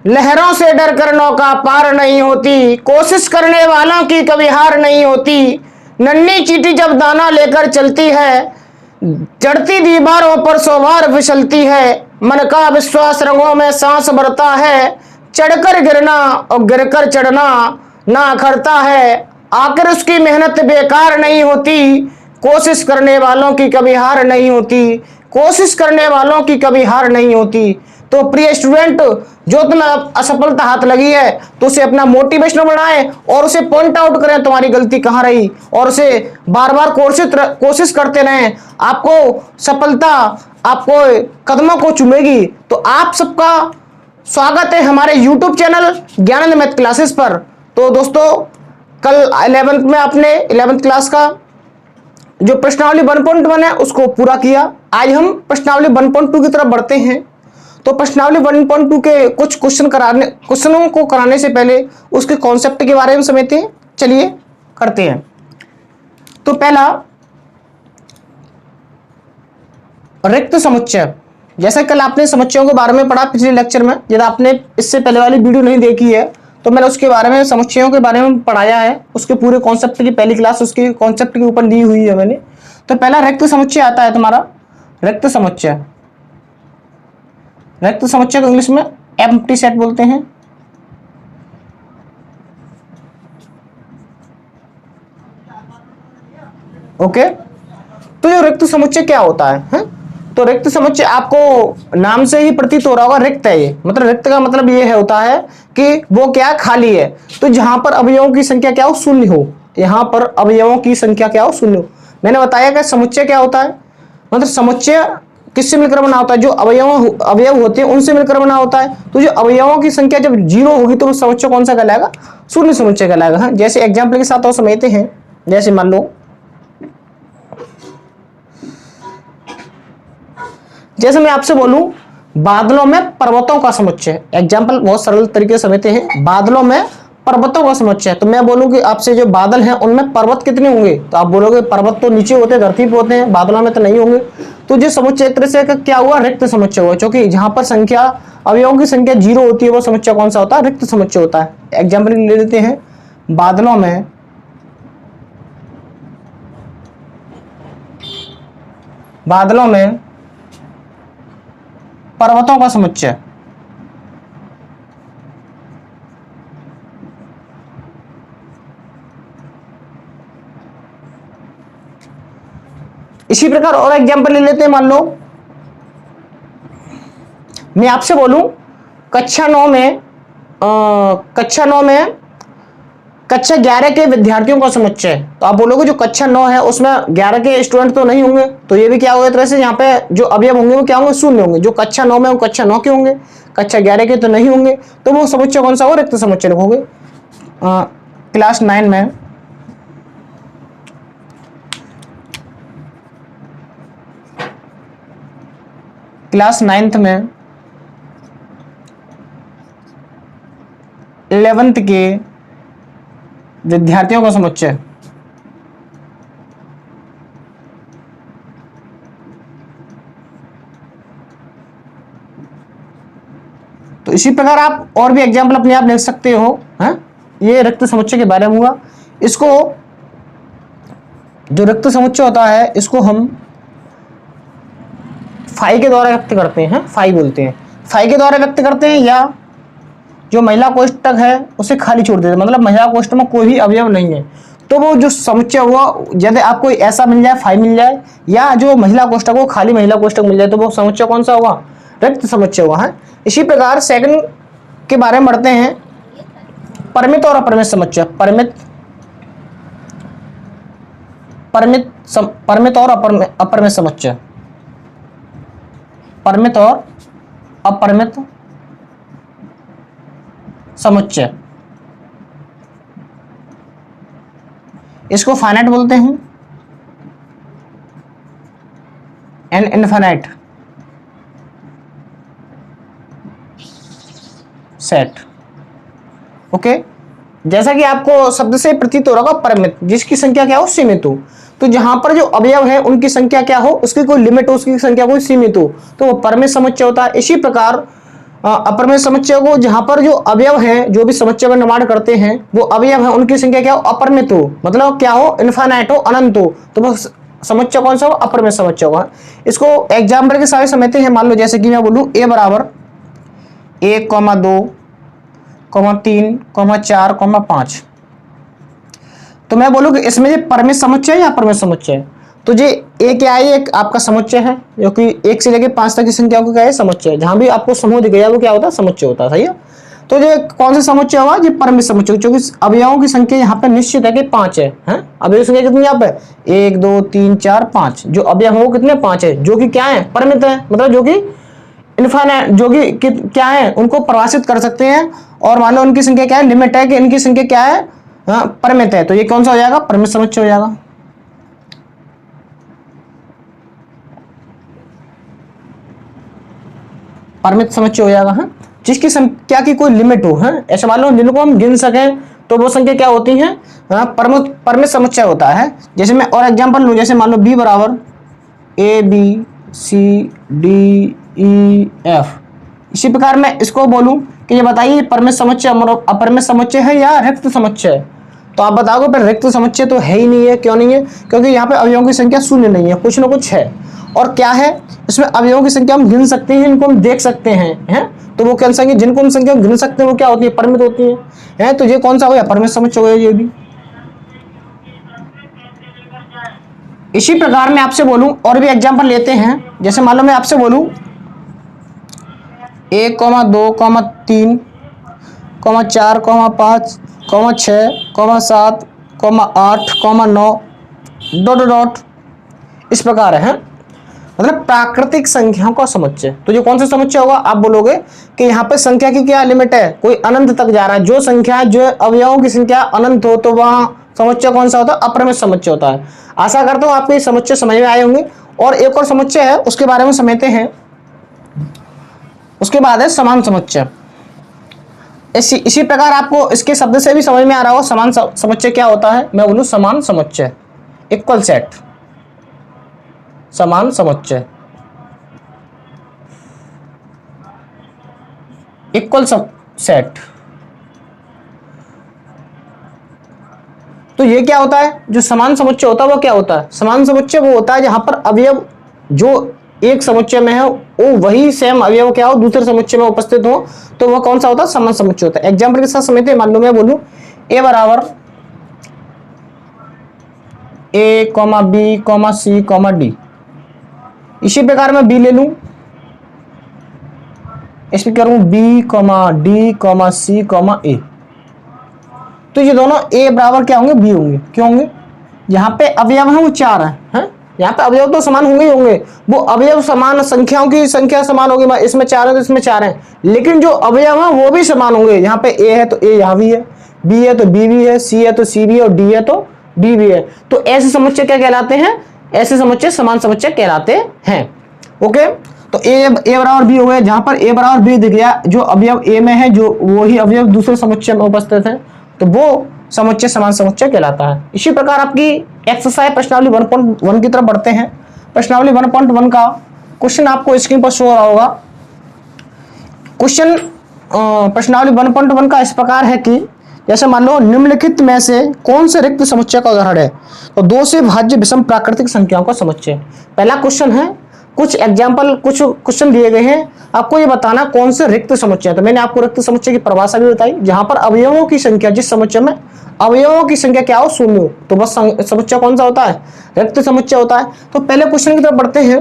लहरों से डर कर नौका पार नहीं होती, कोशिश करने वालों की कभी हार नहीं होती। नन्ही चींटी जब दाना लेकर चलती है, चढ़ती दीवारों पर 100 बार फिसलती है। मन का विश्वास रंगों में सांस भरता है, चढ़कर गिरना और गिरकर चढ़ना ना अखरता है। आखिर उसकी मेहनत बेकार नहीं होती, कोशिश करने वालों की कभी हार नहीं होती, कोशिश करने वालों की कभी हार नहीं होती। तो प्रिय स्टूडेंट, जो तुम्हें असफलता हाथ लगी है तो उसे अपना मोटिवेशनल बनाएं और उसे पॉइंट आउट करें तुम्हारी गलती कहाँ रही, और उसे बार बार कोशिश करते रहें। आपको सफलता आपको कदमों को चूमेगी। तो आप सबका स्वागत है हमारे YouTube channel Gyanand math classes पर। तो दोस्तों, कल 11th में आपने 11th क्लास का जो प्रश्नावली 1.1 है उसको पूरा किया। आज हम प्रश्नावली 1.2 की तरफ बढ़ते हैं। तो प्रश्नावली 1.2 के कुछ क्वेश्चनों को कराने से पहले उसके कॉन्सेप्ट के बारे में समझते हैं। चलिए करते हैं। तो पहला, रिक्त समुच्चय। जैसा कल आपने समुच्चयों के बारे में पढ़ा पिछले लेक्चर में, यदि आपने इससे पहले वाली वीडियो नहीं देखी है तो मैंने उसके बारे में, समुच्चयों के बारे में पढ़ाया है। उसके पूरे कॉन्सेप्ट की पहली क्लास उसके कॉन्सेप्ट के ऊपर ली हुई है मैंने। तो पहला रिक्त समुच्चय आता है तुम्हारा रिक्त समुच्चय। रिक्त समुच्चय को इंग्लिश में एम्प्टी सेट बोलते हैं। ओके, तो जो रिक्त समुच्चय क्या होता है? तो रिक्त समुच्चय आपको नाम से ही प्रतीत हो रहा होगा, रिक्त है ये। मतलब रिक्त का मतलब ये है होता है कि वो क्या, खाली है। तो जहां पर अवयवों की संख्या क्या हो, शून्य हो। यहां पर अवयवों की संख्या क्या हो, शून्य हो। मैंने बताया कि समुच्चय क्या होता है, मतलब समुच्चय किससे मिलकर बना होता है? जो अवयव होते हैं उनसे मिलकर बना होता है। तो जो अवयवों की संख्या जब 0 होगी तो वो समुच्चय कौन सा कहलाएगा? शून्य समुच्चय कहलाएगा। जैसे एग्जाम्पल के साथ और समझते हैं। जैसे मान लो, जैसे मैं आपसे बोलूं बादलों में पर्वतों का समुच्चय। एग्जाम्पल बहुत सरल तरीके से समझते हैं। बादलों में पर्वतों का समुच्चय। तो मैं बोलूं कि आपसे जो बादल हैं उनमें पर्वत कितने होंगे? तो आप बोलोगे पर्वत तो नीचे होते हैं, धरती पे होते हैं, बादलों में तो नहीं होंगे। तो जो समुच्चय एक तरह से क्या हुआ, रिक्त समुच्चय हुआ। क्योंकि जहां पर संख्या, अवयवों की संख्या 0 होती है वो समुच्चय कौन सा होता है? रिक्त समुच्चय होता है। एग्जाम्पल ले लेते हैं, बादलों में पर्वतों का समुच्चय। इसी प्रकार और एग्जांपल ले लेते हैं। मान लो मैं आपसे बोलूं कक्षा 9 में कक्षा 11 के विद्यार्थियों का समुच्चय। तो आप बोलोगे जो कक्षा 9 है उसमें 11 के स्टूडेंट तो नहीं होंगे। तो ये भी क्या होगा, तरह से यहाँ पे जो अवयव होंगे वो क्या होंगे? शून्य होंगे। जो कक्षा 9 में वो कक्षा 9 के होंगे, कक्षा 11 के तो नहीं होंगे। तो वो समुच्चय कौन सा होगा? रिक्त समुच्चय लिखोगे। क्लास 9 में क्लास 9th में 11th के विद्यार्थियों का समुच्चय। तो इसी प्रकार आप और भी एग्जाम्पल अपने आप लिख सकते हो। ये रिक्त समुच्चय के बारे में हुआ। इसको, जो रिक्त समुच्चय होता है इसको हम फाई के द्वारा व्यक्त करते हैं। फाई बोलते हैं, फाई के द्वारा व्यक्त करते हैं। या जो महिला कोष्ठक है उसे खाली छोड़ देते हैं, मतलब महिला कोष्ठक में कोई भी अवयव नहीं है। तो वो जो समुच्चय हुआ, यदि आपको ऐसा मिल जाए, फाई मिल जाए, या जो महिला कोष्ठक हो खाली महिला कोष्ठक मिल जाए, तो वो समुच्चय कौन सा होगा? रिक्त समुच्चय हुआ है। इसी प्रकार सेकंड के बारे में बढ़ते हैं, परिमित और अपरिमित समुच्चय। परिमित और अपरिमित समुच्चय। परिमित और अपरिमित समुच्चय, इसको फाइनाइट बोलते हैं एंड इनफाइनाइट सेट। ओके, जैसा कि आपको शब्द से प्रतीत हो रहा होगा, परिमित जिसकी संख्या क्या हो, सीमित हो। तो जहां पर जो अवयव है उनकी संख्या क्या हो, उसकी कोई लिमिट हो, उसकी संख्या कोई सीमित हो, तो वो परिमित समुच्चय होता है। इसी प्रकार अपरमेय समुच्चय को जहां पर जो अवयव हैं, जो भी समुच्चय का निर्माण करते हैं वो अवयव है, उनकी संख्या क्या हो, अपरिमित हो, मतलब क्या हो, इनफाइनाइट हो, अनंत हो, तो वो समुच्चय कौन सा हो, अपरिमेय समुच्चय होगा। इसको एग्जाम्पल के साथ समझते हैं। मान लो जैसे कि मैं बोलूं a बराबर 1, 2, 3, 4, 5, तो मैं बोलूं कि इसमें ये परमेय समुच्चय है या अपरिमेय समुच्चय है, तो ये ए क्या है, एक आपका समुच्चय है, जो कि 1 से लेकर 5 तक की संख्या को क्या है, समुच्चय है। जहां भी आपको समूह दिख गया वो क्या होता है, समुच्चय होता है, सही है। तो ये कौन सा समुच्चय हुआ, ये परमेय समुच्चय, क्योंकि अवयवों की संख्या यहाँ पे निश्चित है कि 5 है, अवयव की संख्या कितनी यहाँ पे, 1, 2, 3, 4, 5, जो अवयव है वो कितने, 5 है, जो कि क्या है, परिमित है, मतलब जो कि इनफाइनाइट, जो कि क्या है, उनको परिभाषित कर सकते हैं, और मान लो उनकी संख्या क्या है, लिमिट है कि इनकी संख्या क्या है, परिमित है, तो ये कौन सा हो जाएगा, परिमित समुच्चय हो जाएगा। परिमित समुच्चय हो जाएगा, जिसकी संख्या की कोई लिमिट हो, ऐसे मान लो जिनको हम गिन सकें, तो वो संख्या क्या होती है, परिमित समुच्चय होता है। जैसे मैं और एग्जांपल लूं, जैसे मान लो b बराबर ABCDEF, इसी प्रकार मैं इसको बोलूं कि ये बताइए परिमित समुच्चय अपरिमित समुच्चय है या रिक्त समुच्चय है, तो आप बताओगे पर रिक्त समुच्चय तो है ही नहीं है। क्यों नहीं है, क्योंकि यहाँ पे अवयवों की संख्या शून्य नहीं है, कुछ ना कुछ है। और क्या है, इसमें अवयवों की संख्या हम गिन सकते हैं, इनको हम देख सकते हैं, तो वो क्या संख्या, जिनको हम संख्या गिन सकते हैं वो क्या होती है, परिमित होती है, तो ये कौन सा हो गया, परिमित समुच्चय हो गया ये भी। इसी प्रकार मैं आपसे बोलूं और भी एग्जांपल लेते हैं। जैसे मान लो मैं आपसे बोलूं 1, 2, 3, 4, 5, 6, 7, 8, 9 डॉट डॉट, इस प्रकार है, मतलब प्राकृतिक संख्याओं का समुच्चय। तो ये कौन सा समुच्चय होगा, आप बोलोगे कि यहाँ पे संख्या की क्या लिमिट है, कोई अनंत तक जा रहा है, जो संख्या, जो अवयवों की संख्या अनंत हो, तो वहां समुच्चय कौन सा होता है, अपरिमित समुच्चय होता है। आशा करता हूं आपको ये समुच्चय समझ में आए होंगे। और एक और समुच्चय है, उसके बारे में समझते हैं। उसके बाद है समान समुच्चय। इसी प्रकार आपको इसके शब्द से भी समझ में आ रहा हो समान समुच्चय क्या होता है। मैं बोलूं समान समुच्चय, इक्वल सेट, समान समुच्चय, इक्वल सेट। तो ये क्या होता है, जो समान समुच्चय होता है वो क्या होता है, समान समुच्चय वो होता है जहां पर अवयव जो एक समुच्चय में है वो वही सेम अवयव क्या हो दूसरे समुच्चय में उपस्थित हो, तो वह कौन सा होता है, समान समुच्चय होता है। एग्जांपल के साथ समझते हैं। मान लो मैं बोलूं a बराबर A, B, C, D, इसी प्रकार मैं b ले लूं, इस पर करूं B, D, C, A, तो ये दोनों a बराबर क्या होंगे, b होंगे। क्यों होंगे, यहाँ पे अवयव है वो 4 है, यहाँ पे अवयव तो समान होंगे ही होंगे, वो अवयव समान, संख्याओं की संख्या समान होगी, इसमें 4 है तो इसमें 4 है, लेकिन जो अवयव है वो भी समान होंगे। यहाँ पे a है तो a यहाँ भी है, b है तो b भी है, c है तो c भी है, और d है तो d भी है। तो ऐसे समुच्चय क्या कहलाते हैं, ऐसे समुच्चय समान समुच्चय कहलाते हैं। ओके, तो a बराबर b हो गया, जहां पर a बराबर b दिख गया, जो अवयव a में है जो वही अवयव दूसरे समुच्चय में उपस्थित है, तो वो समुच्चय समान समुच्चय कहलाता है। इसी प्रकार आपकी एक्सरसाइज प्रश्नावली 1.1 की तरफ बढ़ते हैं। प्रश्नावली 1.1 का क्वेश्चन आपको स्क्रीन पर शो हो रहा होगा। क्वेश्चन प्रश्नावली 1.1 का इस प्रकार है कि जैसे मान लो निम्नलिखित में से कौन से रिक्त समुच्चय का उदाहरण है, तो 2 से भाज्य विषम प्राकृतिक संख्याओं का समुच्चय। पहला क्वेश्चन है, कुछ एग्जाम्पल, कुछ क्वेश्चन दिए गए हैं, आपको ये बताना कौन से रिक्त समुच्चय। तो मैंने आपको रिक्त समुच्चय की परिभाषा भी बताई, जहां पर अवयवों की संख्या, जिस समुच्चय में अवयवों की संख्या क्या हो, शून्य हो, तो बस समुच्चय कौन सा होता है, रिक्त समुच्चय होता है। तो पहले क्वेश्चन की तरफ बढ़ते हैं।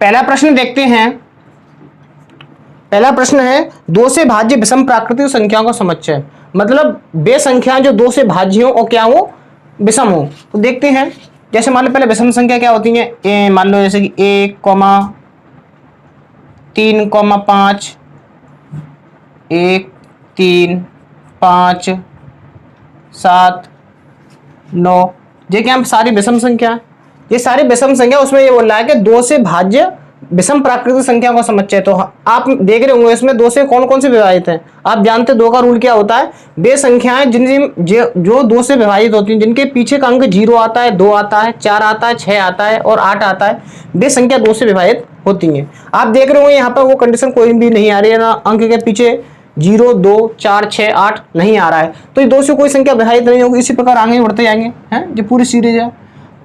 पहला प्रश्न देखते हैं। पहला प्रश्न है 2 से भाज्य विषम प्राकृतिक संख्याओं का समुच्चय, मतलब वे संख्या जो 2 से भाज्य हो और क्या हो, विषम हो। तो देखते हैं, जैसे मान लो पहले विषम संख्या क्या होती है, मान लो जैसे कि 1, 3, 5, 1, 3, 5, 7, 9, ये क्या सारी विषम संख्या है, ये सारी विषम संख्या। उसमें ये बोल रहा है कि 2 से भाज्य विषम प्राकृतिक संख्याओं का समुच्चय। तो आप देख रहे होंगे इसमें दो से कौन कौन से विभाजित हैं। आप जानते हैं दो का रूल क्या होता है, वे संख्याएं जो दो से विभाजित होती हैं, जिनके पीछे का अंक 0 आता है, 2 आता है, 4 आता है, 6 आता है और 8 आता है, वे संख्या दो से विभाजित होती हैं। आप देख रहे होंगे यहाँ पर वो कंडीशन कोई भी नहीं आ रही है ना, अंक के पीछे 0, 2, 4, 6, 8 नहीं आ रहा है, तो ये दो से कोई संख्या विभाजित नहीं होगी। इसी प्रकार आगे बढ़ते जाएंगे हैं, जो पूरी सीरीज है।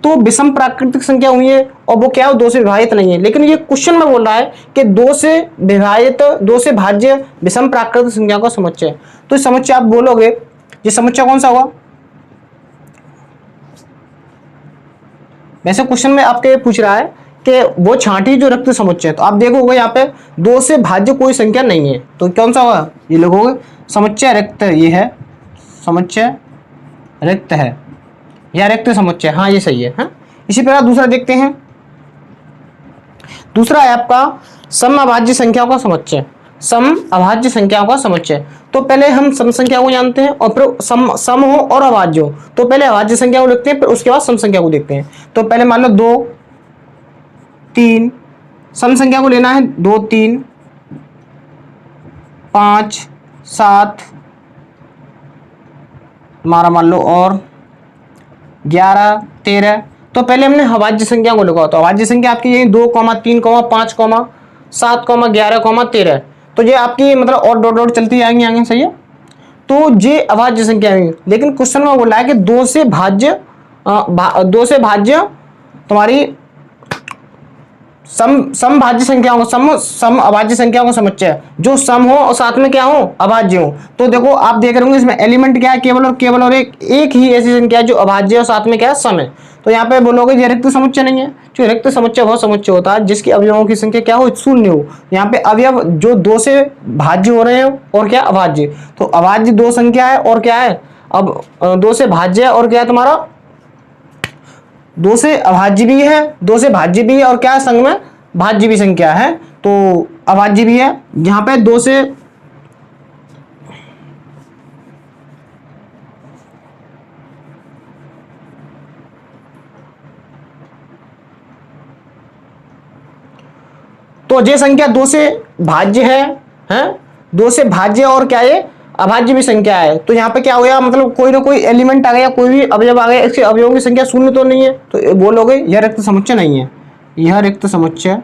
तो विषम प्राकृतिक संख्या हुई है और वो क्या है, दो से विभाजित नहीं है। लेकिन ये क्वेश्चन में बोल रहा है कि दो से विभाजित, दो से भाज्य विषम प्राकृतिक संख्या का समुच्चय। तो इस समुच्चय आप बोलोगे, ये समुच्चय कौन सा हुआ? वैसे क्वेश्चन में आपके पूछ रहा है कि वो छांटी जो रक्त समुच्चय। तो आप देखोगे यहाँ पे दो से भाज्य कोई संख्या नहीं है, तो कौन सा हुआ? ये लिखोगे समुच्चय रिक्त। ये है समुच्चय रिक्त है या रिक्त समुच्चय, हाँ ये सही है। हाँ, इसी प्रकार दूसरा देखते हैं। दूसरा है आपका सम अभाज्य संख्याओं का समुच्चय। सम अभाज्य संख्याओं का समुच्चय। तो पहले हम सम संख्या को जानते हैं और फिर सम हो और अभाज्य हो। तो पहले अभाज्य संख्या को लिखते हैं, फिर उसके बाद सम संख्या को देखते हैं। तो पहले मान लो 2, 3, सम संख्या को लेना है 2, 3, 5, 7 हमारा मान लो और 11, 13। तो पहले हमने अभाज्य संख्या को लिखा। तो अभाज्य संख्या आपकी यही 2, 3, 5, 7, 11, 13। तो ये आपकी मतलब और डॉट डॉट चलती जाएंगी आगे, सही है। तो ये अभाज्य संख्या है। लेकिन क्वेश्चन में बोला है कि दो से भाज्य तुम्हारी सम भाज्य संख्याओं को सम अभाज्य संख्याओं का समुच्चय, जो सम हो और साथ में क्या हो, अभाज्य हो। तो देखो आप देख रहे होंगे इसमें एलिमेंट क्या है, केवल और एक ही ऐसी संख्या है जो अभाज्य और साथ में क्या है, सम है। तो यहाँ पे बोलोगे ये रिक्त समुच्चय नहीं है। जो रिक्त समुच्चय वो समुच्चय होता है जिसके अवयवों की संख्या क्या हो, शून्य हो। यहाँ पे अवयव जो दो से भाज्य हो रहे हो और क्या अभाज्य। तो अभाज्य दो संख्या है और क्या है, अब दो से भाज्य है और क्या है तुम्हारा, दो से अभाज्य भी है, दो से भाज्य भी है और क्या है, संग में भाज्य भी संख्या है। तो अभाज्य भी है जहां पे दो से तो ये संख्या दो से भाज्य है, दो से भाज्य और क्या है, अभाज्य भी संख्या है। तो यहाँ पे क्या हो गया, मतलब कोई ना कोई एलिमेंट आ गया, कोई भी अवयव आ गया, इसके अवयवों की संख्या शून्य तो नहीं है। तो बोलोगे यह रिक्त समुच्चय नहीं है। यह रिक्त समुच्चय,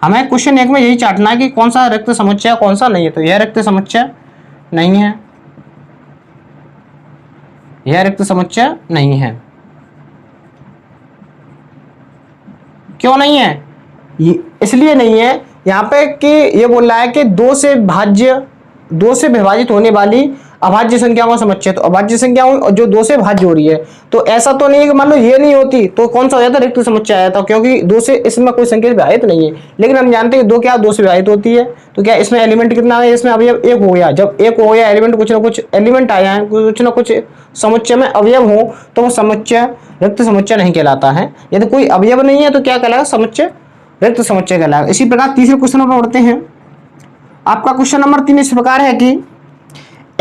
हमें क्वेश्चन एक में यही चाटना है कि कौन सा रिक्त समुच्चय कौन सा नहीं है। तो यह रिक्त समुच्चय नहीं है, यह रिक्त समुच्चय नहीं है। क्यों नहीं है? इसलिए नहीं है यहाँ पे कि ये बोल रहा है कि दो से विभाजित होने वाली अभाज्य संख्याओं का समुच्चय। तो अभाज्य संख्याओं जो दो से भाज्य हो रही है, तो ऐसा तो नहीं है कि मान लो ये नहीं होती तो कौन सा हो जाता, रिक्त समुच्चय आया था, क्योंकि दो से इसमें कोई संख्या विभाजित नहीं है। लेकिन हम जानते हैं दो क्या दो से विभाजित होती है। तो क्या इसमें एलिमेंट कितना है, इसमें अवयव एक हो गया। जब एक हो गया एलिमेंट, कुछ ना कुछ एलिमेंट आया है, कुछ ना कुछ समुच्चय में अवयव हो, तो वो समुच्चय रिक्त समुच्चय नहीं कहलाता है। यदि कोई अवयव नहीं है तो क्या कहलाएगा, समुच्चय रिक्त समुच्चय कहलाएगा। इसी प्रकार तीसरे क्वेश्चन पर बढ़ते हैं। आपका क्वेश्चन नंबर 3 इस प्रकार है कि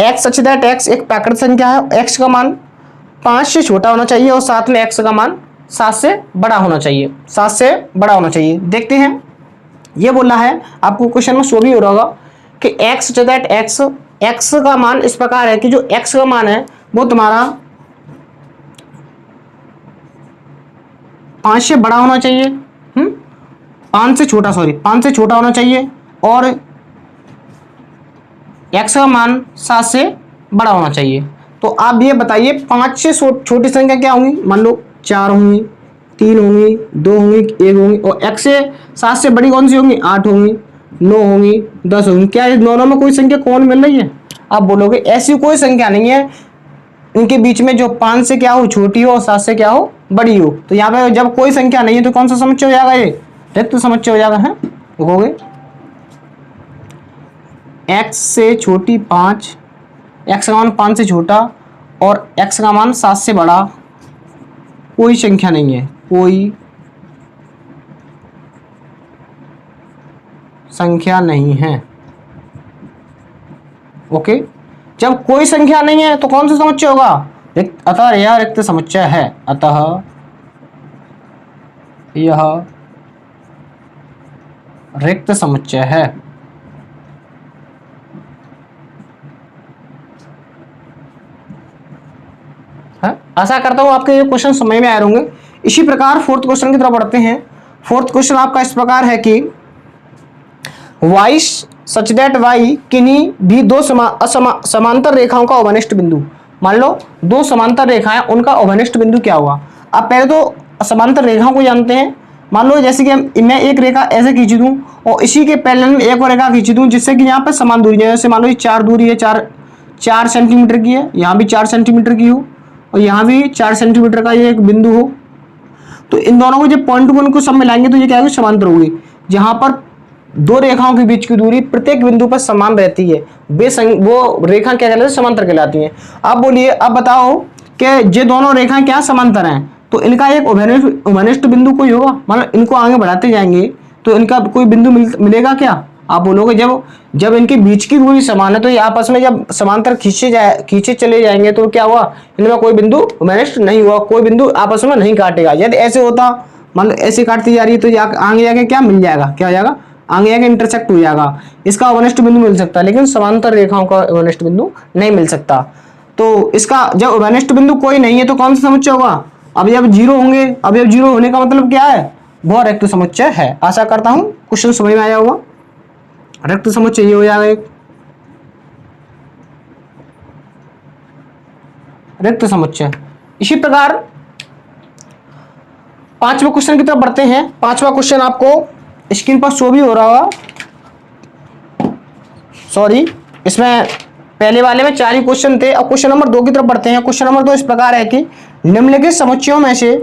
x सच दैट x एक प्राकृत संख्या है, x का मान 5 से छोटा होना चाहिए और साथ में x का मान 7 से बड़ा होना चाहिए, 7 से बड़ा होना चाहिए। देखते हैं, ये बोला है आपको क्वेश्चन में शो भी हो रहा होगा कि x सच दैट x का मान इस प्रकार है कि जो x का मान है वो तुम्हारा 5 से बड़ा होना चाहिए, 5 से छोटा होना चाहिए और x का मान 7 से बड़ा होना चाहिए। तो आप ये बताइए 5 से छोटी संख्या क्या होंगी, मान लो 4 होंगी, 3 होंगी, 2 होंगी, 1 होंगी, और x से 7 से बड़ी कौन सी होंगी, 8 होंगी, 9 होंगी, 10 होंगी। क्या इस दोनों में कोई संख्या कौन मिल रही है? आप बोलोगे ऐसी कोई संख्या नहीं है इनके बीच में जो 5 से क्या हो छोटी हो और 7 से क्या हो बड़ी हो। तो यहाँ पे जब कोई संख्या नहीं है तो कौन सा समुच्चय हो जाएगा, ये रिक्त समुच्चय हो जाएगा। है लिखोगे x से छोटी 5, x का मान 5 से छोटा और x का मान 7 से बड़ा कोई संख्या नहीं है, कोई संख्या नहीं है। ओके, जब कोई संख्या नहीं है तो कौन सा समुच्चय होगा, अतः यह रिक्त समुच्चय है। अतः यह रिक्त समुच्चय है। आशा करता हूं आपके ये क्वेश्चन समझ में आ रहे होंगे। इसी प्रकार फोर्थ क्वेश्चन की तरफ बढ़ते हैं। फोर्थ क्वेश्चन आपका इस प्रकार है कि वाई सच दैट वाई किन्हीं भी दो समांतर रेखाओं का अवनिष्ठ बिंदु। मान लो दो समांतर रेखाएं, उनका अवनिष्ठ बिंदु क्या हुआ। अब पहले तो समांतर रेखाओं को जानते हैं। मान लो जैसे कि मैं एक रेखा ऐसे खींच दूं और इसी के पैरेलल में एक और रेखा खींच दूं जिससे कि यहाँ पे समान दूरी है। जैसे मान लो ये 4 दूरी है, 4 सेंटीमीटर की है, यहाँ भी 4 सेंटीमीटर की हो और यहाँ भी 4 सेंटीमीटर का ये एक बिंदु हो। तो इन दोनों को जब पॉइंट वन को सब मिलाएंगे तो ये क्या होगी, समांतर होगी। जहां पर दो रेखाओं के बीच की दूरी प्रत्येक बिंदु पर समान रहती है, वो रेखा क्या कहलाती है, समांतर कहलाती है। अब बोलिए, अब बताओ कि ये दोनों रेखाएं क्या समांतर हैं, तो इनका एक उभयनिष्ठ बिंदु कोई होगा। मतलब इनको आगे बढ़ाते जाएंगे तो इनका कोई बिंदु मिलेगा क्या। आप बोलोगे जब इनके बीच की दूरी समान है तो ये आपस में जब समांतर खींचे चले जाएंगे तो क्या हुआ, इनमें कोई बिंदु उभयनिष्ठ नहीं हुआ, कोई बिंदु आपस में नहीं काटेगा। यदि ऐसे होता, मान लो ऐसे काटती जा रही है तो आगे जाके क्या मिल जाएगा, क्या हो जाएगा, आगे जाके इंटरसेक्ट हो जाएगा, इसका अवनिष्ठ बिंदु मिल सकता है। लेकिन समांतर रेखाओं का अवनिष्ठ बिंदु नहीं मिल सकता। तो इसका जब अवनिष्ठ बिंदु कोई नहीं है तो कौन सा समुच्चय होगा। अब जब जीरो होंगे, अब जब जीरो होने का मतलब क्या है, वह रिक्त समुच्चय है। आशा करता हूं क्वेश्चन समझ में आया होगा। रिक्त समुच्चय ये हो जाएगा एक रिक्त समुच्चय। इसी प्रकार पांचवा क्वेश्चन की तरफ बढ़ते हैं। पांचवा क्वेश्चन आपको स्क्रीन पर शो भी हो रहा होगा। सॉरी, इसमें पहले वाले में 4 ही क्वेश्चन थे। अब क्वेश्चन नंबर 2 की तरफ बढ़ते हैं। क्वेश्चन नंबर 2 इस प्रकार है कि निम्नलिखित समुच्चयों में से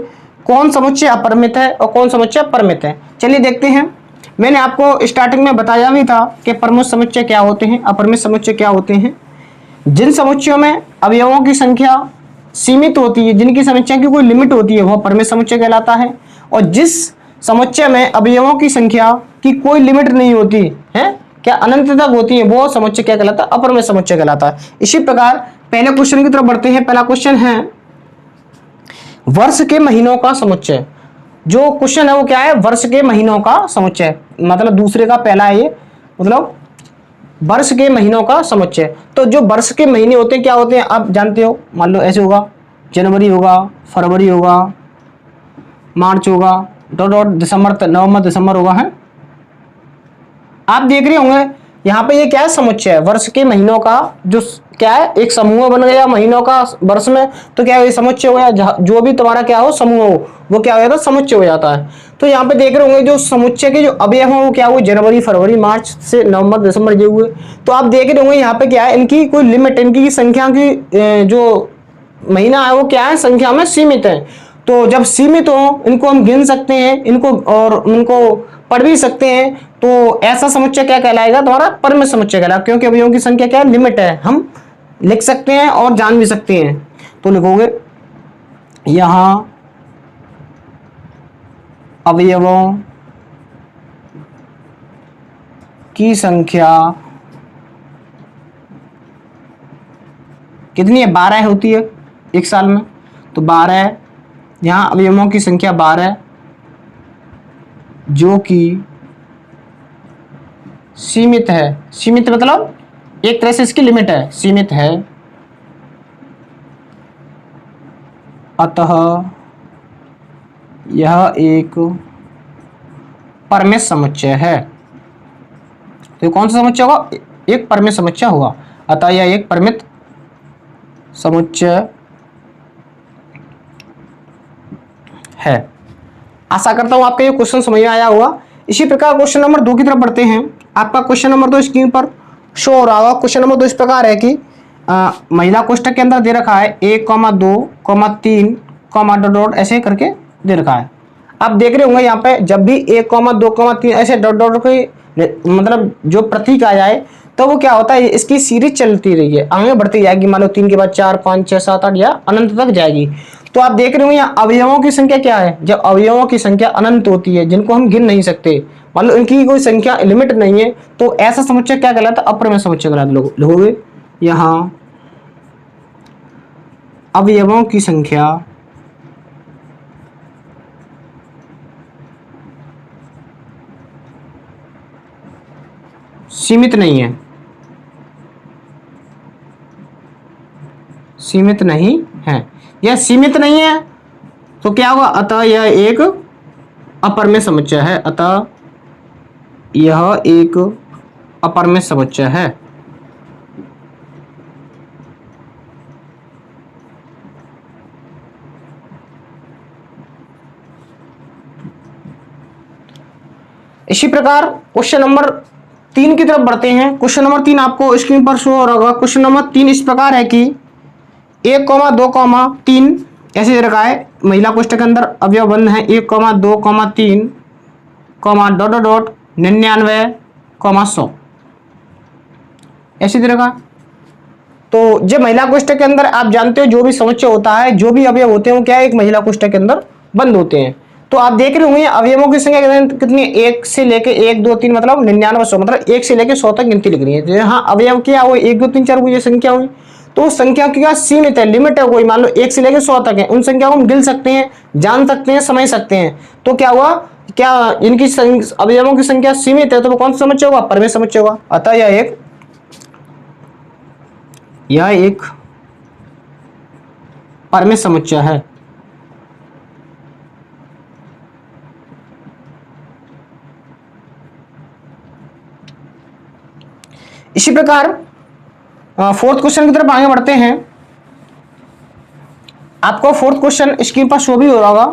कौन समुच्चय अपरिमित है और कौन समुच्चय परिमित है। चलिए देखते हैं। मैंने आपको स्टार्टिंग में बताया भी था कि प्रमुख समुच्चय क्या होते हैं, अपरिमित समुच्चय क्या होते हैं। जिन समुच्चयों में अवयवों की संख्या सीमित होती है, जिनकी समुच्चय की कोई लिमिट होती है, वह परिमित समुच्चय कहलाता है। और जिस समुच्चय में अवयवों की संख्या की कोई लिमिट नहीं होती है, क्या अनंत तक होती है, वो समुच्चय क्या कहलाता है, अपरिमित समुच्चय कहलाता है। इसी प्रकार पहले क्वेश्चन की तरफ बढ़ते हैं। पहला क्वेश्चन है वर्ष के महीनों का समुच्चय। जो क्वेश्चन है वो क्या है, वर्ष के महीनों का समुच्चय। मतलब दूसरे का पहला है ये, मतलब वर्ष के महीनों का समुच्चय। तो जो वर्ष के महीने होते हैं क्या होते हैं आप जानते हो। मान लो ऐसे होगा, जनवरी होगा, फरवरी होगा, मार्च होगा, डॉट दिसंबर, नवंबर दिसंबर होगा। है आप देख रहे होंगे यहाँ पे ये क्या है, समुच्चय है। वर्ष के महीनों का जो क्या है, एक समूह बन गया महीनों का वर्ष में, तो क्या है, समुच्चय हो गया। जो भी तुम्हारा क्या हो समूह हो वो क्या हो जाता है, समुच्चय हो जाता है। तो यहाँ पे देख रहे होंगे जो समुच्चय के जो अवयव हो वो क्या हुए, जनवरी फरवरी मार्च से नवंबर दिसंबर ये हुए। तो आप देख रहे होंगे यहाँ पे क्या है, इनकी कोई लिमिट, इनकी संख्या की जो महीना है वो क्या है, संख्या में सीमित है। तो जब सीमित हो इनको हम गिन सकते हैं, इनको और इनको पढ़ भी सकते हैं। तो ऐसा समुच्चय क्या कहलाएगा, तुम्हारा परिमित समुच्चय कहलाएगा, क्योंकि अवयवों की संख्या क्या है, लिमिट है। हम लिख सकते हैं और जान भी सकते हैं। तो लिखोगे यहां अवयवों की संख्या कितनी है, 12 होती है एक साल में। तो 12, यहां अवयवों की संख्या 12 जो कि सीमित है। सीमित मतलब एक तरह से इसकी लिमिट है, सीमित है। अतः यह एक परिमित समुच्चय है। तो कौन सा समुच्चय होगा, एक परिमित समुच्चय होगा। अतः यह एक परिमित समुच्चय है। आशा करता हूं आपका ये क्वेश्चन समझ में आया होगा। इसी प्रकार क्वेश्चन नंबर 2 की तरफ बढ़ते हैं। आपका क्वेश्चन नंबर 2 स्क्रीन पर शो हो रहा होगा। क्वेश्चन नंबर 2 इस प्रकार है कि महिला कोष्ठक के अंदर दे रखा है 1, 2, 3, डॉट ऐसे करके दे रखा है। आप देख रहे होंगे यहाँ पे जब भी 1, 2, 3 ऐसे डॉट डॉट कोई मतलब जो प्रतीक आ जाए तो वो क्या होता है, इसकी सीरीज चलती रही है, आगे बढ़ती जाएगी। मान लो 3 के बाद 4, 5, 6, 7, 8 या अनंत तक जाएगी। तो आप देख रहे होंगे यहाँ अवयवों की संख्या क्या है, जब अवयवों की संख्या अनंत होती है, जिनको हम गिन नहीं सकते, मान लो इनकी कोई संख्या लिमिट नहीं है, तो ऐसा समुच्चय क्या कहलाता है, अपरिमेय समुच्चय कहलाता है। लिखोगे यहाँ अवयवों की संख्या सीमित नहीं है, सीमित नहीं है, यह सीमित नहीं है तो क्या होगा, अतः यह एक अपरिमेय समुच्चय है, अतः यह एक अपरिमेय समुच्चय है। इसी प्रकार क्वेश्चन नंबर 3 की तरफ बढ़ते हैं। क्वेश्चन नंबर 3 आपको स्क्रीन पर शो हो रहा होगा। क्वेश्चन नंबर 3 इस प्रकार है कि 1,2,3 ऐसे दे रखा है, महिला कोष्ठक के अंदर अवयव बंद है 1,2,3, डॉट डॉट डॉट 99, 100 ऐसे दे रखा। तो जब महिला कोष्ठक के अंदर आप जानते हो जो भी समुच्चय होता है, जो भी अवयव होते हैं वो क्या है, एक महिला कोष्ठक के अंदर बंद होते हैं। तो आप देख रहे होंगे अवयवों की संख्या कितनी, 1 से लेके 1 2 3 मतलब 99 100, मतलब 1 से लेके 100 तक गिनती लिख रही है। तो हाँ अवयव क्या वो 1 2 3 4 वो ये संख्या हुई, तो संख्या की क्या सीमित है, लिमिट है कोई, मान लो 1 से लेके 100 तक है, उन संख्या को हम गिन सकते हैं, जान सकते हैं, समझ सकते हैं। तो क्या हुआ, क्या इनकी अवयवों की संख्या सीमित है तो वो कौन सा समुच्चय होगा, अपरिमेय समुच्चय होगा। अतः यह एक अपरिमेय समुच्चय है। इसी प्रकार फोर्थ क्वेश्चन की तरफ आगे बढ़ते हैं। आपको फोर्थ क्वेश्चन स्क्रीन पर शो भी हो रहा होगा,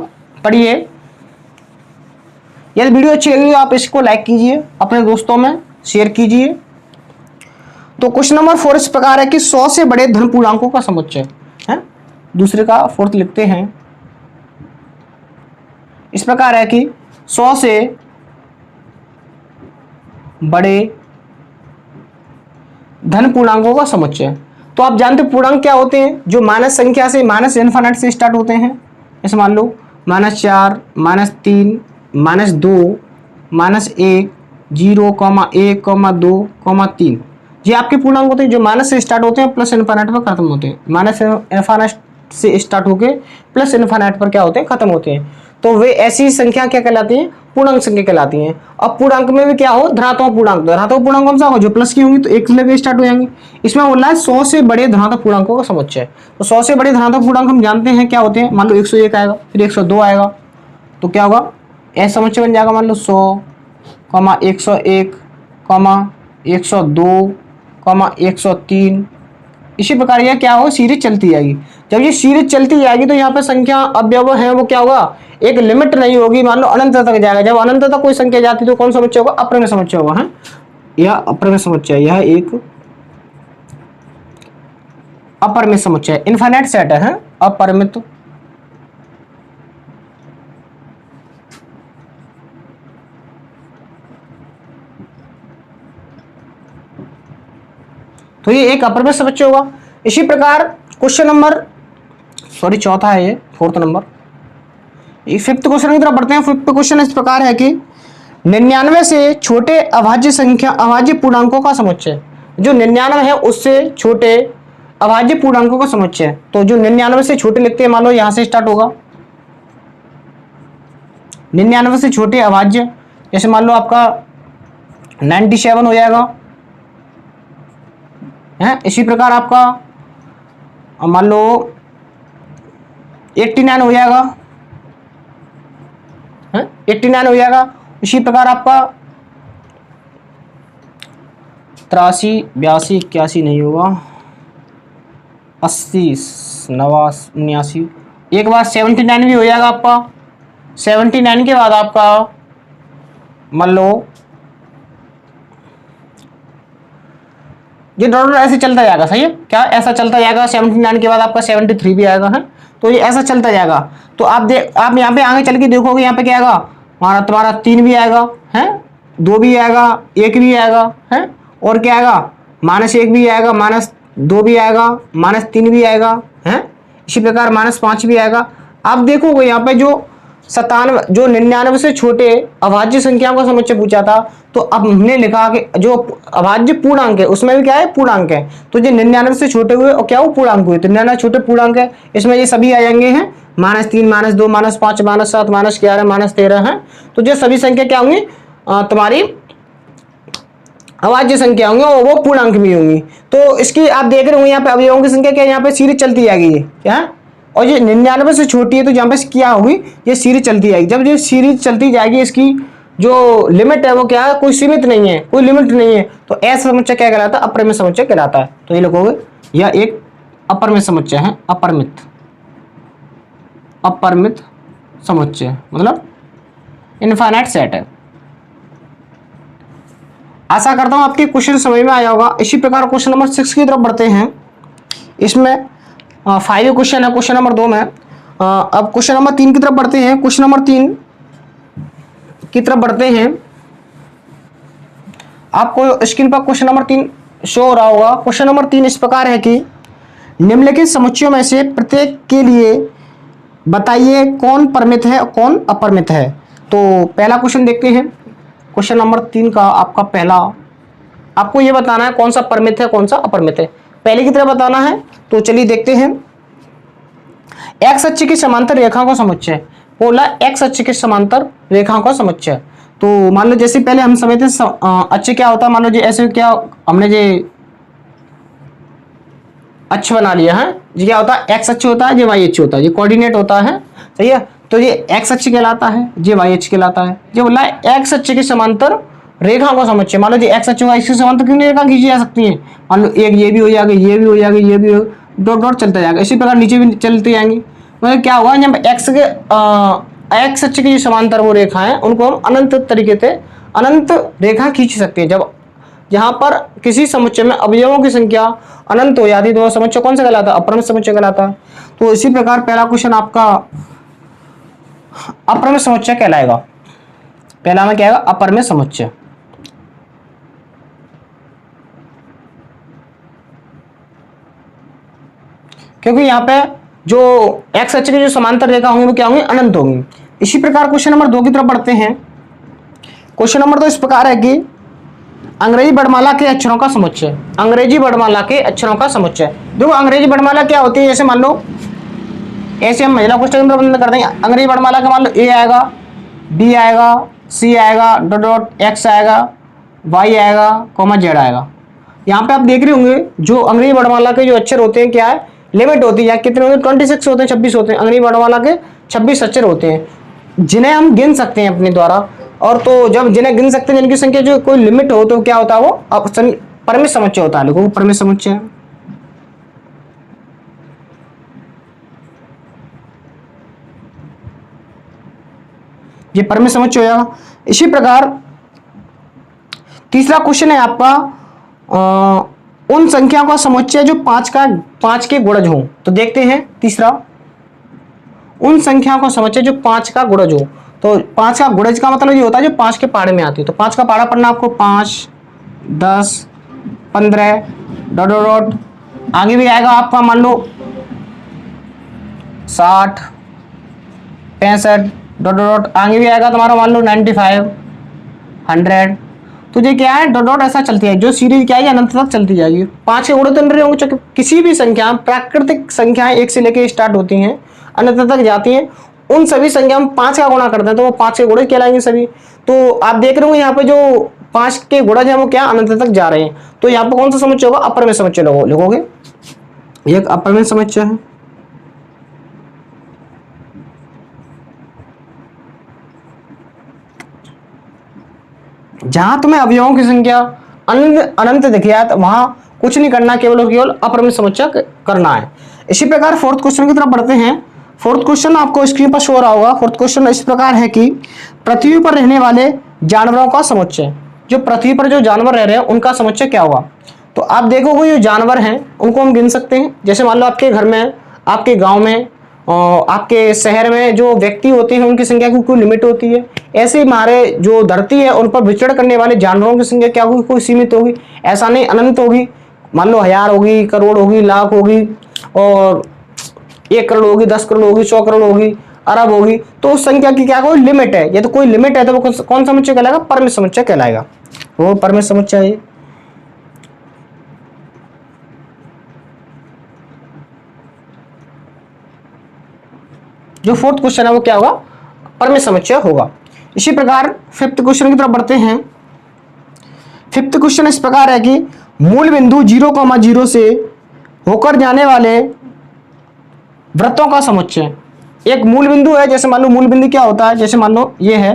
पढ़िए। यदि वीडियो अच्छी लगी तो आप इसको लाइक कीजिए, अपने दोस्तों में शेयर कीजिए। तो क्वेश्चन नंबर 4 इस प्रकार है कि 100 से बड़े धन पूर्णांकों का समुच्चय है। दूसरे का फोर्थ लिखते हैं, इस प्रकार है कि 100 से बड़े धन पूर्णांकों का समुच्चय। तो आप जानते हो पूर्णांक क्या होते हैं, जो माइनस संख्या से, माइनस इनफाइनाइट से स्टार्ट होते हैं। जैसे मान लो -4, -3, -2, -1, 0, 1, 2, 3, ये आपके पूर्णांक होते हैं जो माइनस से स्टार्ट होते हैं प्लस इनफाइनाइट पर खत्म होते हैं। माइनस इनफाइनाइट से स्टार्ट होके प्लस इनफाइनाइट पर क्या होते हैं, खत्म होते हैं। तो वे ऐसी संख्या क्या कहलाती हैं, पूर्णांक संख्या कहलाती हैं। अब पूर्णांक में भी क्या हो, धनात्मक पूर्णांक, धनात्मक पूर्णांक कौन सा हो, जो प्लस की होंगी तो 1 से लेकर स्टार्ट हो जाएंगे। इसमें बोल रहा है 100 से बड़े धनात्मक पूर्णांकों का समुच्चय। तो 100 से बड़े धनात्मक पूर्णांक हम जानते हैं क्या होते हैं, मान लो 101 आएगा, फिर 102 आएगा, तो क्या होगा, ऐसा समुच्चय बन जाएगा। मान लो 100, 101, 102, 103। इसी प्रकार यह क्या हो, सीरीज चलती जाएगी। जब ये सीरीज चलती जाएगी तो यहाँ पे संख्या अवयव है वो क्या होगा, एक लिमिट नहीं होगी, मान लो अनंत तक जाएगा। जब अनंत तक कोई संख्या जाती तो कौन सा समुच्चय होगा, अपरिमेय समुच्चय होगा। है यह अपरिमेय समुच्चय, यह एक अपरिमेय समुच्चय, इनफाइनाइट सेट है अपरिमित। तो ये एक अपरिमेय समुच्चय होगा। इसी प्रकार क्वेश्चन नंबर चौथा है ये, फोर्थ नंबर। फिफ्थ क्वेश्चन की तरफ बढ़ते हैं। फिफ्थ क्वेश्चन इस प्रकार है कि 99 से छोटे अभाज्य संख्या, अभाज्य पूर्णांकों का समुच्चय। जो 99 है उससे छोटे अभाज्य पूर्णांकों का समुच्चय। तो जो 99 से छोटे लिखते हैं, मान लो यहां से स्टार्ट होगा 99 से छोटे अभाज्य, जैसे मान लो आपका 97 हो जाएगा है। इसी प्रकार आपका मान लो 89 हो जाएगा है, 89 हो जाएगा। इसी प्रकार आपका 83, 82, 81 नहीं होगा, 80, 89, एक बार 79 भी हो जाएगा आपका। 79 के बाद आपका मान लो ये डॉट ऐसे चलता जाएगा, सही है क्या, ऐसा चलता जाएगा। 79 के बाद आपका 73 भी आएगा है, तो ये ऐसा चलता जाएगा। तो आप यहाँ पे आगे चल के देखोगे, यहाँ पे क्या आएगा, हमारा तुम्हारा 3 भी आएगा है, 2 भी आएगा, 1 भी आएगा है, और क्या आएगा, -1 भी आएगा, -2 भी आएगा, -3 भी आएगा है। इसी प्रकार -5 भी आएगा। आप देखोगे यहाँ पे जो 99 से छोटे अभाज्य संख्याओं का समुच्चय पूछा था, तो अब हमने लिखा कि जो अभाज्य पूर्णांक है उसमें भी क्या है, पूर्णांक है। तो जो 99 से छोटे हुए और क्या वो पूर्णांक हुए, तो 99 छोटे पूर्णांक है, इसमें ये सभी आ जाएंगे हैं, -3, -2, -5, -7, -11, -13 है। तो जो सभी संख्या क्या होंगी तुम्हारी अभाज्य संख्या होंगी और वो पूर्णांक भी होंगी। तो इसकी आप देख रहे होंगे यहाँ पे अवयवों की संख्या क्या है, यहाँ पे सीरीज चलती जाएगी ये क्या, और ये 99 से छोटी है तो यहाँ पे क्या होगी, ये सीरीज चलती जाएगी। जब ये सीरीज चलती जाएगी इसकी जो लिमिट है वो क्या है, कोई सीमित नहीं है, कोई लिमिट नहीं है, तो ऐसा समुच्चय क्या कहलाता है, अपरिमित समुच्चय कहलाता है। तो ये लिखोगे यह एक अपरिमित समुच्चय है, अपरिमित समुच्चय मतलब इनफाइनाइट सेट है। आशा करता हूं आपके क्वेश्चन समझ में आया होगा। इसी प्रकार क्वेश्चन नंबर 6 की तरफ बढ़ते हैं। इसमें 5 क्वेश्चन है क्वेश्चन नंबर 2 में। अब क्वेश्चन नंबर 3 की तरफ बढ़ते हैं। क्वेश्चन नंबर 3 की तरफ बढ़ते हैं। आपको स्क्रीन पर क्वेश्चन नंबर 3 शो हो रहा होगा। क्वेश्चन नंबर 3 इस प्रकार है कि निम्नलिखित समुच्चयों में से प्रत्येक के लिए बताइए कौन परिमित है और कौन अपरिमित है। तो पहला क्वेश्चन देखते हैं। क्वेश्चन नंबर 3 का आपका पहला, आपको यह बताना है कौन सा परिमित है कौन सा अपरिमित है, पहले की तरह बताना है। तो चलिए देखते हैं। एक्स अक्ष की समांतर रेखाओं का समुच्चय, बोला एक्स अक्ष के समांतर रेखाओं का समुच्चय। तो मान लो जैसे पहले हम समझते अक्ष क्या होता है, मान लो जी ऐसे क्या हमने जो अक्ष बना लिया है, ये क्या होता है, एक्स अक्ष होता है, ये वाई अक्ष होता है, ये कोऑर्डिनेट होता है, सही है। तो ये एक्स अक्ष कहलाता है, ये वाई अक्ष कहलाता है। ये बोला एक्स अक्ष के समांतर रेखाओं का समुच्चय। मान लो जी एक्स अक्ष वाई अक्ष के समांतर कितनी रेखा खींची जा सकती है, मान लो एक ये भी हो जाएगी, ये भी हो जाएगी, ये भी हो, डॉट डॉट चलता जाएगा। इसी प्रकार नीचे भी चलती जाएंगी। मतलब क्या होगा, जब एक्स अक्ष की जो समांतर वो रेखा है उनको हम अनंत तरीके से अनंत रेखा खींच सकते हैं। जब यहाँ पर किसी समुच्चय में अवयवों की संख्या अनंत हो जाती है तो वह समुच्चय कौन सा कहलाता है, अपरिमित समुच्चय कहलाता है। तो इसी प्रकार पहला क्वेश्चन आपका अपरिमित समुच्चय कहलाएगा। पहला में क्या आएगा, अपरिमित समुच्चय। क्योंकि यहाँ पे जो एक्स अक्ष की जो समांतर रेखा होंगी वो क्या होंगी, अनंत होंगी। इसी प्रकार क्वेश्चन नंबर 2 की तरफ बढ़ते हैं। क्वेश्चन नंबर 2 इस प्रकार है कि अंग्रेजी वर्णमाला के अक्षरों का समुच्चय, अंग्रेजी वर्णमाला के अक्षरों का समुच्चय। देखो अंग्रेजी वर्णमाला क्या होती है, जैसे मान लो ऐसे हम महिला क्वेश्चन बंद कर देंगे। अंग्रेजी वर्णमाला का मान लो ए आएगा, बी आएगा, सी आएगा, डॉट डॉट एक्स आएगा, वाई आएगा, कॉमा जेड आएगा। यहाँ पे आप देख रहे होंगे जो अंग्रेजी वर्णमाला के जो अक्षर होते हैं क्या है, लिमिट होती है। कितने होते हैं, 26 होते हैं, 26 होते हैं। अंग्रेजी वर्णमाला के 26 अक्षर होते हैं जिन्हें हम गिन सकते हैं अपने द्वारा। और तो जब जिन्हें गिन सकते हैं जिनकी संख्या जो कोई लिमिट हो तो क्या होता है, वो परिमित समुच्चय होता है। देखो परिमित समुच्चय, ये परिमित समुच्चय हो जाएगा। इसी प्रकार तीसरा क्वेश्चन है आपका उन संख्याओं का समुच्चय जो 5 के गुणज हो। तो देखते हैं तीसरा, उन संख्याओं का समुच्चय जो 5 का गुणज हो। तो 5 का गुणज का मतलब ये होता है जो 5 के पहाड़े में आती है। तो 5 का पहाड़ा पढ़ना आपको, 5, 10, 15, डॉट डॉट आगे भी आएगा आपका, मान लो 60, 65, डॉट डॉट आगे भी आएगा तुम्हारा, मान लो 95, 100। तो ये क्या है, डॉट डॉट ऐसा चलती है। जो सीरीज क्या है अनंत तक चलती जाएगी। 5 के गुणे तो नहीं होंगे, क्योंकि किसी भी संख्या प्राकृतिक संख्याएं 1 से लेकर स्टार्ट होती हैं अनंत तक जाती हैं। उन सभी संख्या में 5 का गुणा करते हैं तो वो 5 के गुणे कहलाएंगे सभी। तो आप देख रहे हो यहाँ पे जो 5 के गुणज है वो क्या अनंत तक जा रहे हैं। तो यहाँ पे कौन सा समुच्चय होगा, अपरिमित समुच्चय लिखोगे, एक अपरिमित समुच्चय है। जहां तुम्हें अवयवों की संख्या अनंत दिख जाए तो वहां कुछ नहीं करना, केवल अपरिमित समुच्चय करना है। इसी प्रकार फोर्थ क्वेश्चन की तरफ बढ़ते हैं। फोर्थ क्वेश्चन आपको स्क्रीन पर शो हो रहा होगा। फोर्थ क्वेश्चन इस प्रकार है कि पृथ्वी पर रहने वाले जानवरों का समुच्चय, जो पृथ्वी पर जो जानवर रह रहे हैं उनका समुच्चय क्या होगा। तो आप देखोगे जो जानवर हैं उनको हम गिन सकते हैं। जैसे मान लो आपके घर में, आपके गाँव में, आपके शहर में जो व्यक्ति होते हैं उनकी संख्या की कोई लिमिट होती है। ऐसे ही हमारे जो धरती है उन पर विचरण करने वाले जानवरों की संख्या क्या होगी, कोई सीमित होगी, ऐसा नहीं अनंत होगी। मान लो 1000 होगी, करोड़ होगी, लाख होगी, और 1 करोड़ होगी, 10 करोड़ होगी, 100 करोड़ होगी, अरब होगी। तो उस संख्या की क्या कोई लिमिट है। ये तो कोई लिमिट है तो वो कौन सा समुच्चय कहलाएगा, परिमित समुच्चय कहलाएगा। वो परिमित समुच्चय है। जो फोर्थ क्वेश्चन है वो क्या होगा, परिमित समुच्चय होगा। इसी प्रकार फिफ्थ क्वेश्चन की तरफ बढ़ते हैं। फिफ्थ क्वेश्चन इस प्रकार है कि मूल बिंदु 0,0 से होकर जाने वाले वृत्तों का समुच्चय। एक मूल बिंदु है, जैसे मान लो मूल बिंदु क्या होता है, जैसे मान लो ये है,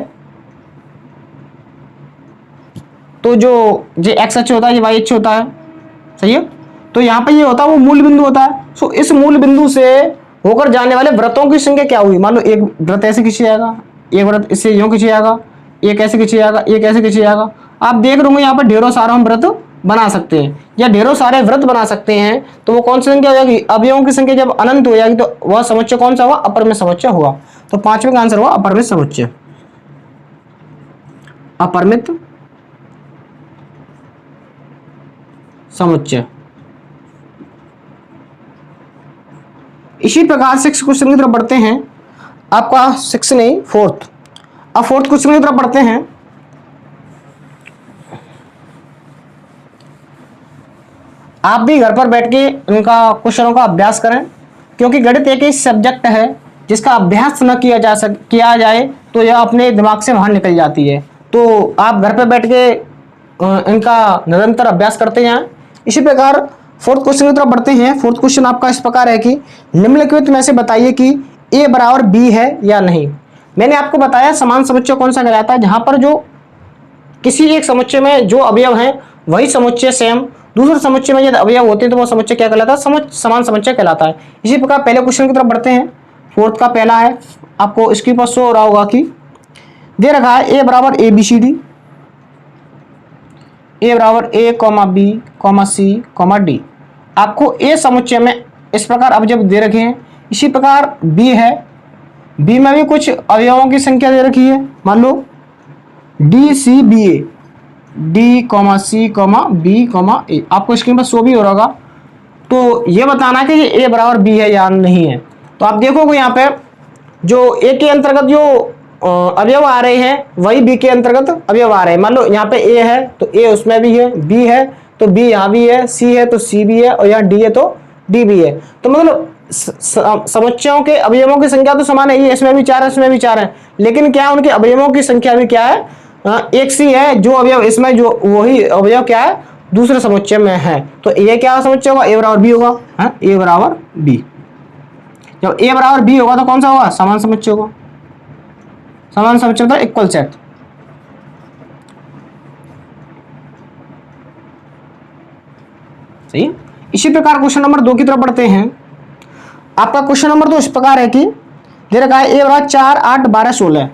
तो जो ये एक्स अक्ष होता है, ये वाई अक्ष होता है, सही है। तो यहाँ पे ये होता है वो मूल बिंदु होता है। सो इस मूल बिंदु से होकर जाने वाले वृत्तों की संख्या क्या हुई, मान लो एक वृत्त ऐसे खींचा जाएगा, एक वृत्त इससे यूं खींचा जाएगा, एक ऐसे खींचा जाएगा, एक ऐसे खींचा जाएगा। आप देख रहे होंगे यहाँ पर ढेरों सारे हम वृत्त बना सकते हैं या ढेरों सारे वृत्त बना सकते हैं। तो वो कौन सी संख्या हो जाएगी, अवयवों की संख्या जब अनंत हो जाएगी तो वह समुच्चय कौन सा हुआ, अपरिमेय समुच्चय हुआ। तो पांचवें का आंसर हुआ अपरिमेय समुच्चय, अपरिमित समुच्चय। इसी प्रकार 6 क्वेश्चन की तरफ बढ़ते हैं। आपका 6 नहीं 4th। अब 4th क्वेश्चन की तरफ बढ़ते हैं। आप भी घर पर बैठ के इनका क्वेश्चनों का अभ्यास करें, क्योंकि गणित एक ऐसी सब्जेक्ट है जिसका अभ्यास न किया जाए तो यह अपने दिमाग से बाहर निकल जाती है। तो आप घर पर बैठ के इनका निरंतर अभ्यास करते जाएं। इसी प्रकार 4th क्वेश्चन की तरफ बढ़ते हैं। 4th क्वेश्चन आपका इस प्रकार है कि निम्नलिखित में से बताइए कि a बराबर b है या नहीं। मैंने आपको बताया समान समुच्चय कौन सा कहलाता है, जहां पर जो किसी एक समुच्चय में जो अवयव हैं वही समुच्चय सेम दूसरे समुच्चय में यदि अवयव होते हैं तो वो समुच्चय क्या कहलाता है, समान समुच्चय कहलाता है। इसी प्रकार पहले क्वेश्चन की तरफ बढ़ते हैं। 4th का पहला है, आपको स्क्रीन पर शो हो रहा होगा कि दे रखा है a बराबर ABCD, a बराबर a, b, c, d। आपको a समुच्चय में इस प्रकार अवयव दे रखे हैं। इसी प्रकार b है, b में भी कुछ अवयवों की संख्या दे रखी है, मान लो d, c, b, a, d, c, b, a। आपको स्क्रीन पर शो भी हो रहा होगा। तो ये बताना है कि ये a बराबर b है या नहीं है। तो आप देखोगे यहाँ पे जो a के अंतर्गत जो अवयव आ रहे हैं वही b के अंतर्गत अवयव आ रहे हैं। मान लो यहाँ पे a है तो a उसमें भी है, b है तो b यहाँ भी है, c है तो c भी है, और यहाँ d है तो d भी है। तो मतलब समुच्चयों के अवयवों की संख्या तो समान है, इसमें भी 4 है, इसमें भी 4 है, लेकिन क्या है उनके अवयवों की संख्या भी क्या है, एक सी है। जो अवयव इसमें जो वही अवयव क्या है दूसरे समुच्चय में है। तो ये क्या समुच्चय होगा, a बराबर b होगा, a बराबर b। जब a बराबर b होगा तो कौन सा होगा, समान समुच्चय होगा। समान समुच्चय मतलब इक्वल सेट। सही है। इसी प्रकार क्वेश्चन नंबर 2 की तरफ बढ़ते हैं। आपका क्वेश्चन नंबर 2 इस प्रकार है कि दे रखा है a बराबर 4, 8, 12, 16।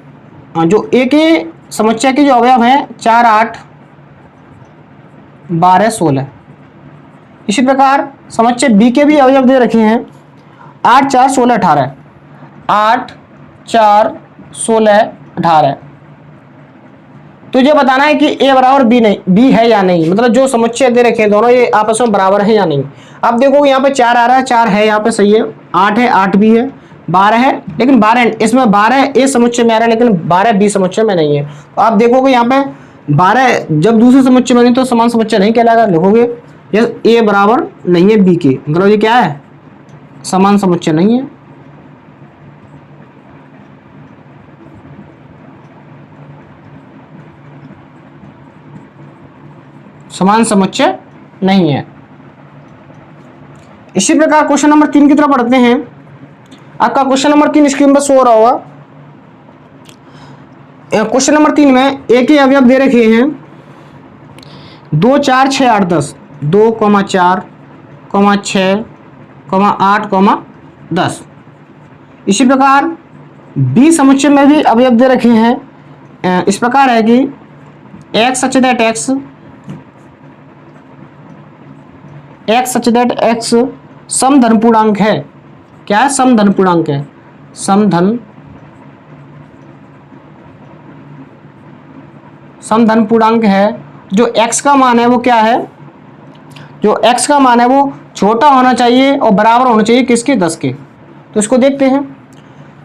जो a के समुच्चय के जो अवयव हैं 4, 8, 12, 16। इसी प्रकार समुच्चय b के भी अवयव दे रखे हैं 8, 4, 16, 18। 8, 4, 16, 18। तो ये बताना है कि a बराबर b है या नहीं, मतलब जो समुच्चय दे रखे हैं दोनों ये आपस में बराबर है या नहीं। आप देखो यहाँ पे 4 आ रहा है, 4 है यहाँ पे, सही है। 8 है, 8 भी है। 12 है, लेकिन 12 इसमें 12 a समुच्चय में आ रहा है लेकिन 12 b समुच्चय में नहीं है। तो आप देखोगे यहाँ पे 12 जब दूसरे समुच्चय में नहीं तो समान समुच्चय नहीं कहलाएगा। लिखोगे ये a बराबर नहीं है b के, मतलब ये क्या है, समान समुच्चय नहीं है। समान समुच्चय नहीं है। इसी प्रकार क्वेश्चन नंबर 3 की तरफ बढ़ते हैं। आपका क्वेश्चन नंबर 3 स्क्रीन पर शो हो रहा होगा। क्वेश्चन नंबर 3 में a के अवयव दे रखे हैं 2, 4, 6, 8, 10। 2, 4, 6, 8, 10। इसी प्रकार b समुच्चय में भी अवयव दे रखे हैं। इस प्रकार है कि x such that x समधन पूर्णांक है। क्या है, समधन पूर्णांक है। समधन पूर्णांक है। जो x का मान है वो क्या है, जो x का मान है वो छोटा होना चाहिए और बराबर होना चाहिए किसके, 10 के। तो इसको देखते हैं।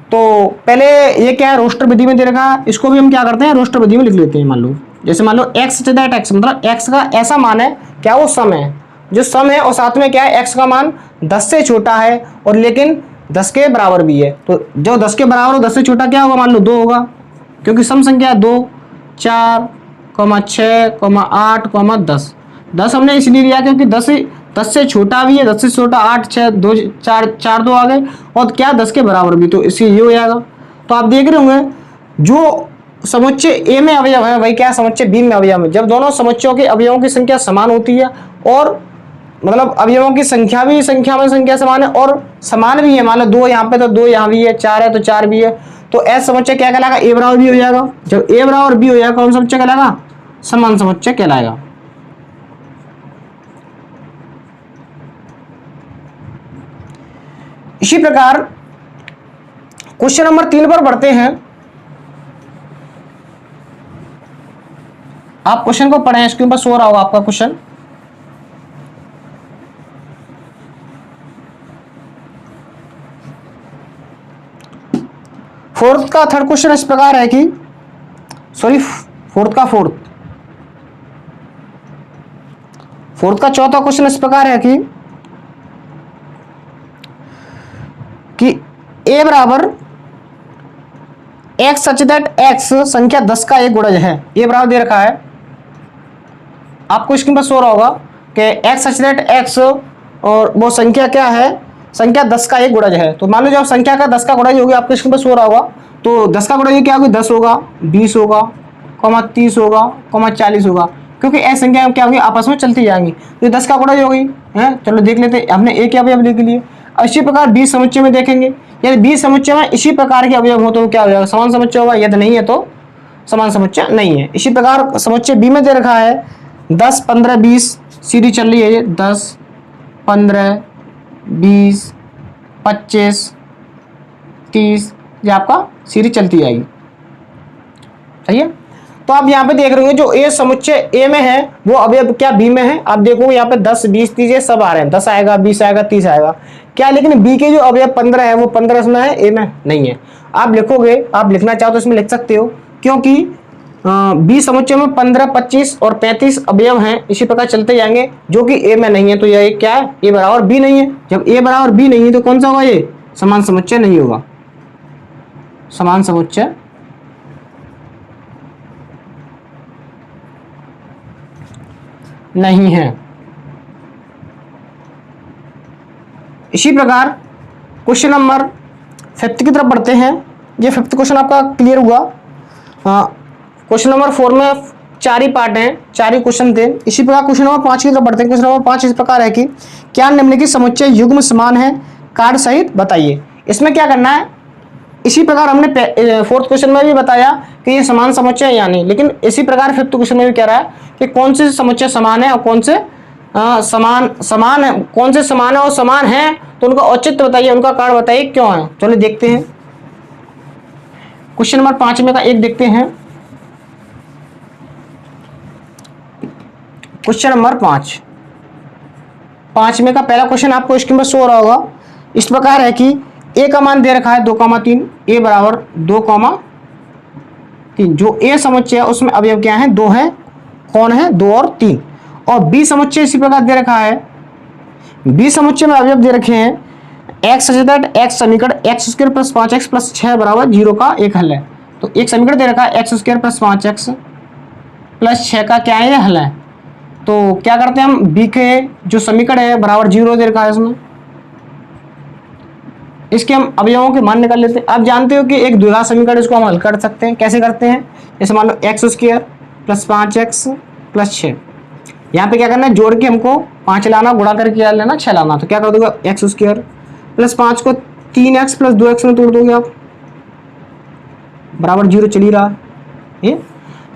तो पहले ये क्या है, रोस्टर विधि में दे रखा है, इसको भी हम क्या करते हैं रोस्टर विधि में लिख लेते हैं। मान लो जैसे मान लो x such that x मतलब x का ऐसा मान है, क्या वो सम है, जो सम है और साथ में क्या है x का मान 10 से छोटा है और लेकिन 10 के बराबर भी है। तो जो 10 के बराबर हो 10 से छोटा क्या होगा, मान लो 2 होगा, क्योंकि सम संख्या 2, 4, 6,8, 10। 10 हमने इसलिए लिया क्योंकि 10 से छोटा भी है, 10 से छोटा 8, 6, 2, 4 2 आ गए और क्या 10 के बराबर भी, तो इसलिए ये हो जाएगा। तो आप देख रहे होंगे जो समुच्चय ए में अवयव है वही क्या समुच्चय बी में अवयव है। जब दोनों समुच्चयों के अवयवों की संख्या समान होती है और मतलब अवयवों की संख्या भी संख्या समान है और समान भी है, मान लो 2 यहाँ पे तो 2 यहाँ भी है, 4 है तो 4 भी है, तो ऐसा समुच्चय क्या कहलाएगा, ए बराबर बी हो जाएगा। जब ए बराबर बी हो जाएगा कौन समुच्चय कहलाएगा, समान समुच्चय कहलाएगा। इसी प्रकार क्वेश्चन नंबर 3 पर बढ़ते हैं। आप क्वेश्चन को पढ़ें, इसके ऊपर शो रहा होगा आपका क्वेश्चन। फोर्थ का थर्ड क्वेश्चन इस प्रकार है कि फोर्थ का चौथा क्वेश्चन इस प्रकार है कि a बराबर x सच दैट x संख्या 10 का एक गुणज है। ये बराबर दे रखा है, आपको स्क्रीन पर शो रहा होगा कि x सच दैट x और वो संख्या क्या है, संख्या 10 का एक गुणज है। तो मान लो जब संख्या का 10 का गुणज होगी, आपको स्क्रीन पर शो रहा होगा, तो 10 का गुणज क्या होगी, 10 होगा, 20 होगा, 30 होगा, 40 होगा, क्योंकि ऐसी संख्या क्या होगी आपस में चलती जाएंगी। तो 10 का गुणज होगी है, चलो देख लेते हैं, हमने एक अवयव देख लिए। इसी प्रकार 20 समुच्चय में देखेंगे, यदि 20 समुच्चय में इसी प्रकार के अवयव हो तो क्या हो जाएगा, समान समुच्चय होगा, यदि नहीं है तो समान समुच्चय नहीं है। इसी प्रकार समुच्चय बी में दे रखा है 10, 15, 20, सीधी चल रही है ये 10, 15, 20, 25, 30, ये आपका सीरीज चलती जाएगी, सही है। तो आप यहाँ पे देख रहे हो जो ए समुच्चय ए में है वो अवयव क्या बी में है। आप देखो यहाँ पे 10, 20, 30 ये सब आ रहे हैं, 10 आएगा, 20 आएगा, 30 आएगा क्या, लेकिन बी के जो अवयव 15 है वो 15 इसमें है, ए में नहीं है। आप लिखोगे, आप लिखना चाहो तो इसमें लिख सकते हो, क्योंकि बी समुच्चय में 15, 25 और 35 अवयव हैं, इसी प्रकार चलते जाएंगे, जो कि ए में नहीं है। तो यह क्या है, ए बराबर बी नहीं है। जब ए बराबर बी नहीं है तो कौन सा होगा, ये समान समुच्चय नहीं होगा, समान समुच्चय नहीं है। इसी प्रकार क्वेश्चन नंबर 5 की तरफ बढ़ते हैं। ये 5th क्वेश्चन आपका क्लियर हुआ। क्वेश्चन नंबर 4 में 4 ही पार्ट हैं, 4 ही क्वेश्चन थे। इसी प्रकार क्वेश्चन नंबर 5 की तरफ बढ़ते हैं। क्वेश्चन नंबर 5 इस प्रकार है कि क्या निम्नलिखित समुच्चय युग्म समान है, कार्ड सहित बताइए। इसमें क्या करना है, इसी प्रकार हमने 4th क्वेश्चन में भी बताया कि ये समान समुच्चय है या नहीं, लेकिन इसी प्रकार 5th क्वेश्चन में भी कह रहा है कि कौन से समुच्चय समान है और कौन से समान है, कौन से समान है और समान है तो उनका औचित्य बताइए, उनका कारण बताइए क्यों है। चलो देखते हैं क्वेश्चन नंबर 5 में का एक देखते हैं। क्वेश्चन नंबर 5 में का पहला क्वेश्चन आपको स्क्रीन पर शो हो रहा होगा। इस प्रकार है कि ए का मान दे रखा है 2,3, ए बराबर 2,3। जो ए समुच्चय है उसमें अवयव क्या है, 2 है, कौन है, 2 और 3। और बी समुच्चय इसी प्रकार दे रखा है, बी समुच्चय में अवयव दे रखे हैं x x समीकरण x² + 5x + 6 = 0 का एक हल है। तो एक समीकरण दे रखा है x² + 5x + 6 का क्या है, ये हल है। तो क्या करते हैं हम, बी के जो समीकरण है बराबर 0 दे रखा है इसमें, इसके हम अवयवों के मान निकाल लेते हैं। आप जानते हो कि एक द्विघात समीकरण इसको हम हल कर सकते हैं, कैसे करते हैं, जैसे मान लो x² + 5x + 6। यहाँ पे क्या करना है, जोड़ के हमको 5 लाना, गुणा करके क्या लेना, 6 लाना। तो क्या कर दोगे, x² + 5 को 3x + 2x में तोड़ दोगे आप, बराबर 0 चल ही रहा ये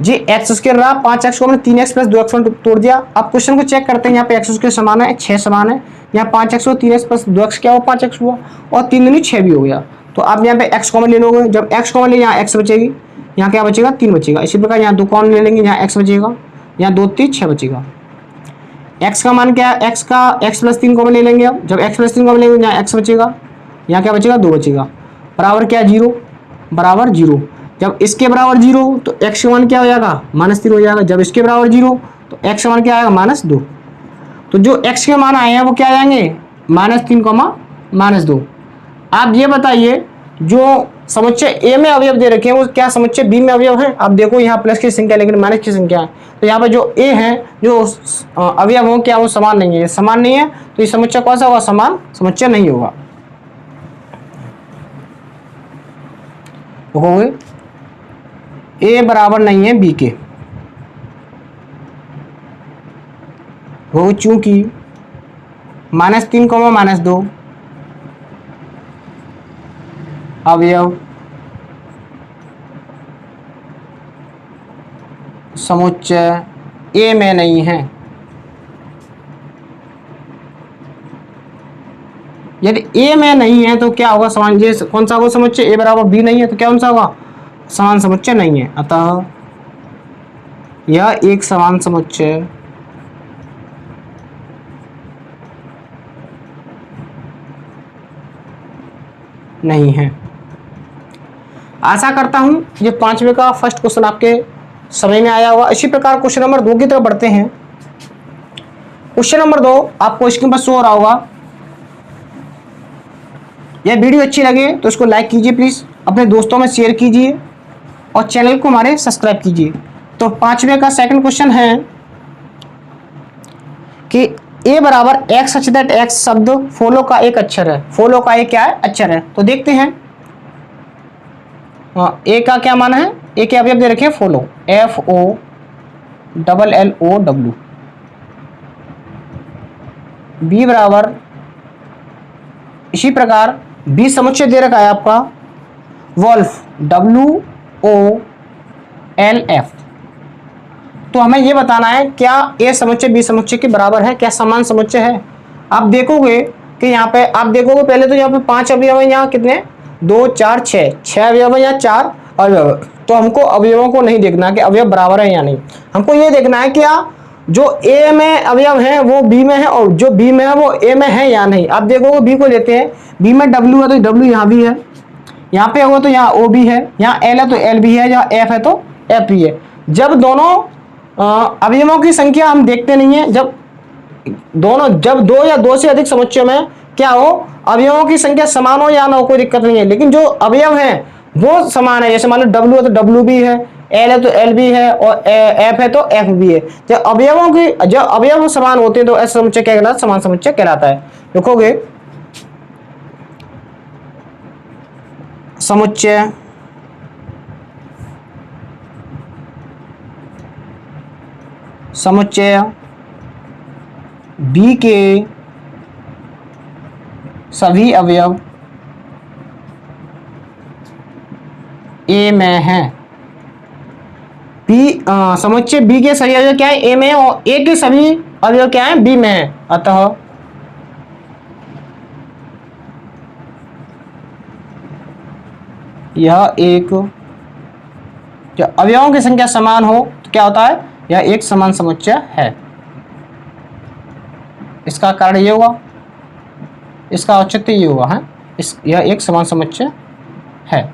जी। x² रहा, 5x को हमने 3x + 2x में तोड़ दिया। अब क्वेश्चन को चेक करते हैं, यहाँ पे x² समान है, 6 समान है, यहाँ 5x को 3x + 2x क्या हुआ, 5x हुआ, और 3 दूनी 6 भी हो गया। तो आप यहाँ पे x कॉमन ले लोगे, जब x कॉमन ले यहाँ x बचेगी, यहाँ क्या बचेगा, 3 बचेगा। इसी प्रकार यहाँ 2 कॉमन ले लेंगे, यहाँ x बचेगा, यहाँ 2 3 6 बचेगा। x का मान क्या है, x + 3 कॉमन ले लेंगे। अब जब x + 3 कॉमन लेंगे, यहाँ x बचेगा, यहाँ क्या बचेगा, 2 बचेगा, बराबर क्या, 0, बराबर 0। जब इसके बराबर 0 तो x का मान क्या हो जाएगा, -3 हो जाएगा। जब इसके बराबर 0 तो x का मान क्या आएगा, -2। तो जो x के मान आए हैं वो क्या आ जाएंगे, -3, -2। आप ये बताइए जो समुच्चय ए में अवयव दे रखे हैं वो क्या समुच्चय बी में अवयव है? आप देखो यहाँ प्लस की संख्या लेकिन माइनस की संख्या है, तो यहाँ पे जो ए है जो अवयव हो क्या वो समान नहीं है, समान नहीं है तो ये समुच्चय कौन सा होगा? समान समुच्चय नहीं होगा। ए बराबर नहीं है बी के, वो चूंकि -3 -2 अवयव समुच्चय ए में नहीं है। यदि ए में नहीं है तो क्या होगा? समान ये कौन सा होगा समुच्चय? ए बराबर बी नहीं है तो क्या कौन सा होगा? समान समुच्चय नहीं है। अतः यह एक समान समुच्चय नहीं है। आशा करता हूं ये 5वें का फर्स्ट क्वेश्चन आपके समझ में आया होगा। इसी प्रकार क्वेश्चन नंबर 2 की तरफ बढ़ते हैं। क्वेश्चन नंबर 2 आपको स्क्रीन पर शो हो रहा होगा। यह वीडियो अच्छी लगे तो इसको लाइक कीजिए प्लीज, अपने दोस्तों में शेयर कीजिए और चैनल को हमारे सब्सक्राइब कीजिए। तो 5वें का सेकंड क्वेश्चन है कि ए बराबर एक्स सच दैट एक्स शब्द फॉलो का एक अक्षर है। फॉलो का एक क्या है? अक्षर है। तो देखते हैं ए का क्या मान है? ए के अवयव दे रखे हैं फॉलो, FOLLOW। बी बराबर इसी प्रकार बी समुच्चय दे रखा है आपका वॉल्फ, WOLF। तो हमें ये बताना है क्या ए समुच्चय बी समुच्चय के बराबर है, क्या समान समुच्चय है। आप देखोगे कि यहाँ पे आप देखोगे पहले तो यहाँ पे 5 अवयव है, यहाँ कितने 2 4 6 अवयव है, यहाँ 4 अवयव। तो हमको अवयवों को नहीं देखना कि अवयव बराबर है या नहीं, हमको ये देखना है क्या जो ए में अवयव है वो बी में है और जो बी में है वो ए में है या नहीं। आप देखोगे बी को लेते हैं, बी में W है तो W यहाँ भी है, यहाँ पे होगा तो यहाँ O भी है, यहाँ L है तो L भी है, यहाँ F है तो F भी है। जब दोनों अवयवों की संख्या हम देखते नहीं है, जब 2 या 2 से अधिक समुच्चय में क्या हो अवयवों की संख्या समान हो या ना हो कोई दिक्कत नहीं है, लेकिन जो अवयव है वो समान है। जैसे मान लो W है तो W भी है, L है तो L भी है और F है तो F भी है। जब अवयव समान होते हैं तो ऐसा समुच्चय क्या कहलाता है? समान समुच्चय कहलाता है। देखोगे समुच्चय B के सभी अवयव A में है। समुच्चय B के सभी अवयव क्या है? A में है और A के सभी अवयव क्या है? B में है। अतः यह एक जो अवयवों की संख्या समान हो तो क्या होता है? यह एक समान समुच्चय है। इसका कारण ये होगा, इसका औचित्य ये होगा है यह एक समान समुच्चय है।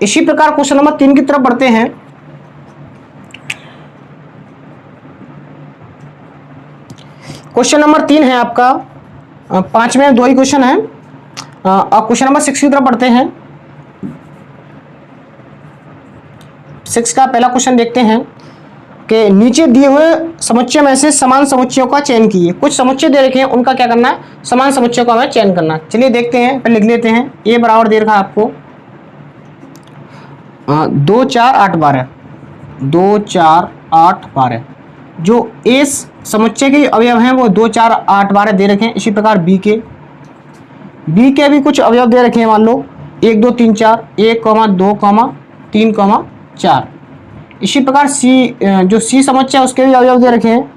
इसी प्रकार क्वेश्चन नंबर 3 की तरफ बढ़ते हैं। क्वेश्चन नंबर 3 है आपका 5 में 2 ही क्वेश्चन है। अब क्वेश्चन नंबर 6 की तरफ बढ़ते हैं। 6 का पहला क्वेश्चन देखते हैं कि नीचे दिए हुए समुच्चय में से समान समुच्चयों का चयन कीजिए। कुछ समुच्चय दे रखे हैं उनका क्या करना है? समान समुच्चयों का हमें चयन करना। चलिए देखते हैं, पहले लिख लेते हैं। ए बराबर दे रखा है आपको 2 4 8 12, 2 4 8 12। जो ए समुच्चय के अवयव हैं वो 2 4 8 12 दे रखे हैं। इसी प्रकार बी के भी कुछ अवयव दे रखे हैं, मान लो 1 2 3 4, 1 2 3 4। इसी प्रकार जो सी समुच्चय उसके भी अवयव दे रखे हैं,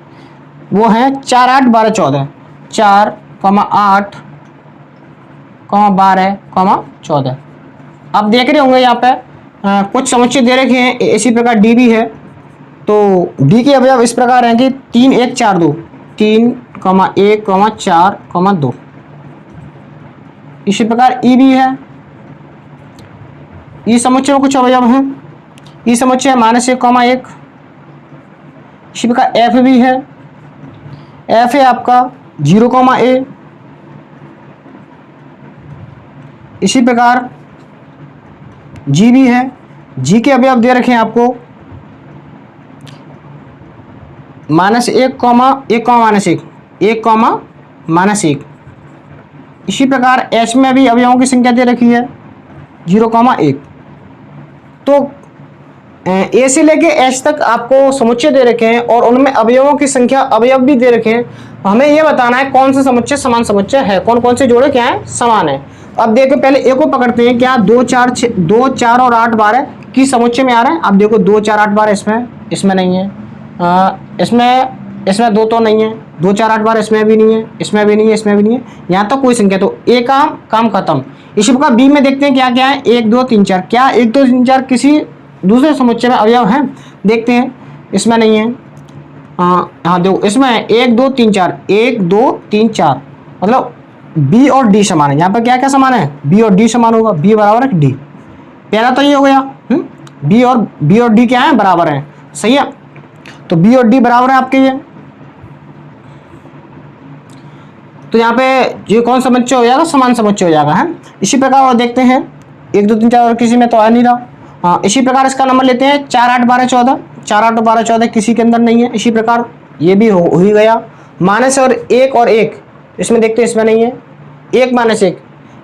वो हैं 4 8 12 14, 4 8 12 14। आप देख रहे होंगे यहाँ पे कुछ समुच्चय दे रखे हैं। इसी प्रकार डी भी है, तो डी के अवयव इस प्रकार हैं कि 3 1 4 2, 3 1 4 2। इसी प्रकार ई भी है, ई समुच्चय में कुछ अवयव हैं। ई समुच्चय -1 1। इसी प्रकार एफ भी है, एफ है आपका 0 A। इसी प्रकार जी भी है। जी के अवयव दे रखे हैं आपको -1, -1, -1, 1, -1। इसी प्रकार एच में भी अवयवों की संख्या दे रखी है 0, 1। तो ए से लेके एच तक आपको समुच्चय दे रखे हैं और उनमें अवयवों की संख्या, अवयव भी दे रखे हैं। हमें यह बताना है कौन सा समुच्चय समान समुच्चय है, कौन कौन से जोड़े क्या है, समान है। अब देखो पहले ए को पकड़ते हैं, क्या 2, 4 और 8, 12 की समुच्चय में आ रहा है। अब देखो 2, 4, 8, 12 इसमें नहीं है, इसमें 2 तो नहीं है, 2, 4, 8, 12 इसमें भी नहीं है, इसमें भी नहीं है, इसमें भी नहीं है, यहाँ तक कोई संख्या। तो ए का काम खत्म। इसी प्रकार बी में देखते हैं क्या क्या है, 1, 2, 3, 4। क्या 1, 2, 3, 4 किसी दूसरे समुच्चय में अवयव हैं? देखते हैं, इसमें नहीं है। हाँ देखो इसमें 1, 2, 3, 4, 1, 2, 3, 4, मतलब बी और डी समान है। यहाँ पर क्या क्या समान है, बी और डी समान होगा, बी बराबर है डी। पहला तो ये हो गया, बी और डी क्या है, बराबर है, सही है। तो बी और डी बराबर है आपके ये। तो यहाँ पे ये कौन समुच्चय हो जाएगा, समान समुच्चय हो जाएगा, है। इसी प्रकार और देखते हैं 1, 2, 3, 4 और किसी में तो आ नहीं रहा। हाँ इसी प्रकार इसका नंबर लेते हैं 4, 8, 12, 14। 4, 8, 12, 14 किसी के अंदर नहीं है। इसी प्रकार ये भी हो ही गया। -1 और 1 इसमें देखते हैं, इसमें नहीं है। 1, -1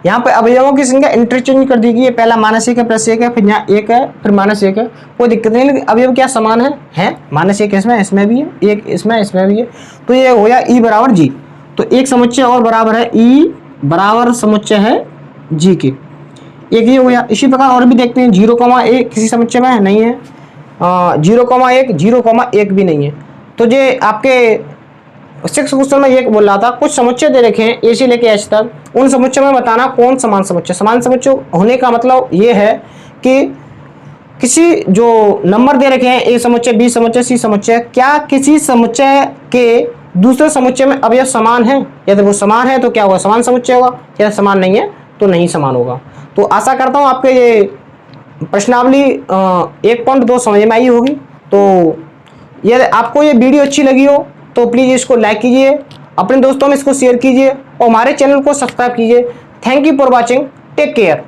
यहाँ पे अवयवों की संख्या इंटरचेंज कर दी गई है। पहला -1 है, +1 है, फिर यहाँ 1 है, फिर -1 है, कोई दिक्कत नहीं। लेकिन अवयव क्या समान है, -1 इसमें भी है, 1 इसमें भी है। तो ये हो गया ई बराबर जी। तो एक समुच्चय और बराबर है, ई बराबर समुच्चय है जी के, एक ये हो गया। इसी प्रकार और भी देखते हैं 0,1 किसी समुच्चय में नहीं है, 0,1, 0,1 भी नहीं है। तो ये आपके 6 क्वेश्चन में ये बोल रहा था, कुछ समुच्चय दे रखे हैं ए से लेके एच तक, उन समुच्चय में बताना कौन समान समुच्चय। समान समुच्चय होने का मतलब ये है कि किसी जो नंबर दे रखे हैं, ए समुच्चय, बी समुच्चय, सी समुच्चय, क्या किसी समुच्चय के दूसरे समुच्चय में अवयव समान है। यदि वो समान है तो क्या होगा, समान समुच्चय होगा, यदि समान नहीं है तो नहीं समान होगा। तो आशा करता हूँ आपके ये प्रश्नावली 1.2 समझ में आई होगी। तो यदि आपको ये वीडियो अच्छी लगी हो तो प्लीज़ इसको लाइक कीजिए, अपने दोस्तों में इसको शेयर कीजिए और हमारे चैनल को सब्सक्राइब कीजिए। Thank you for watching, take care.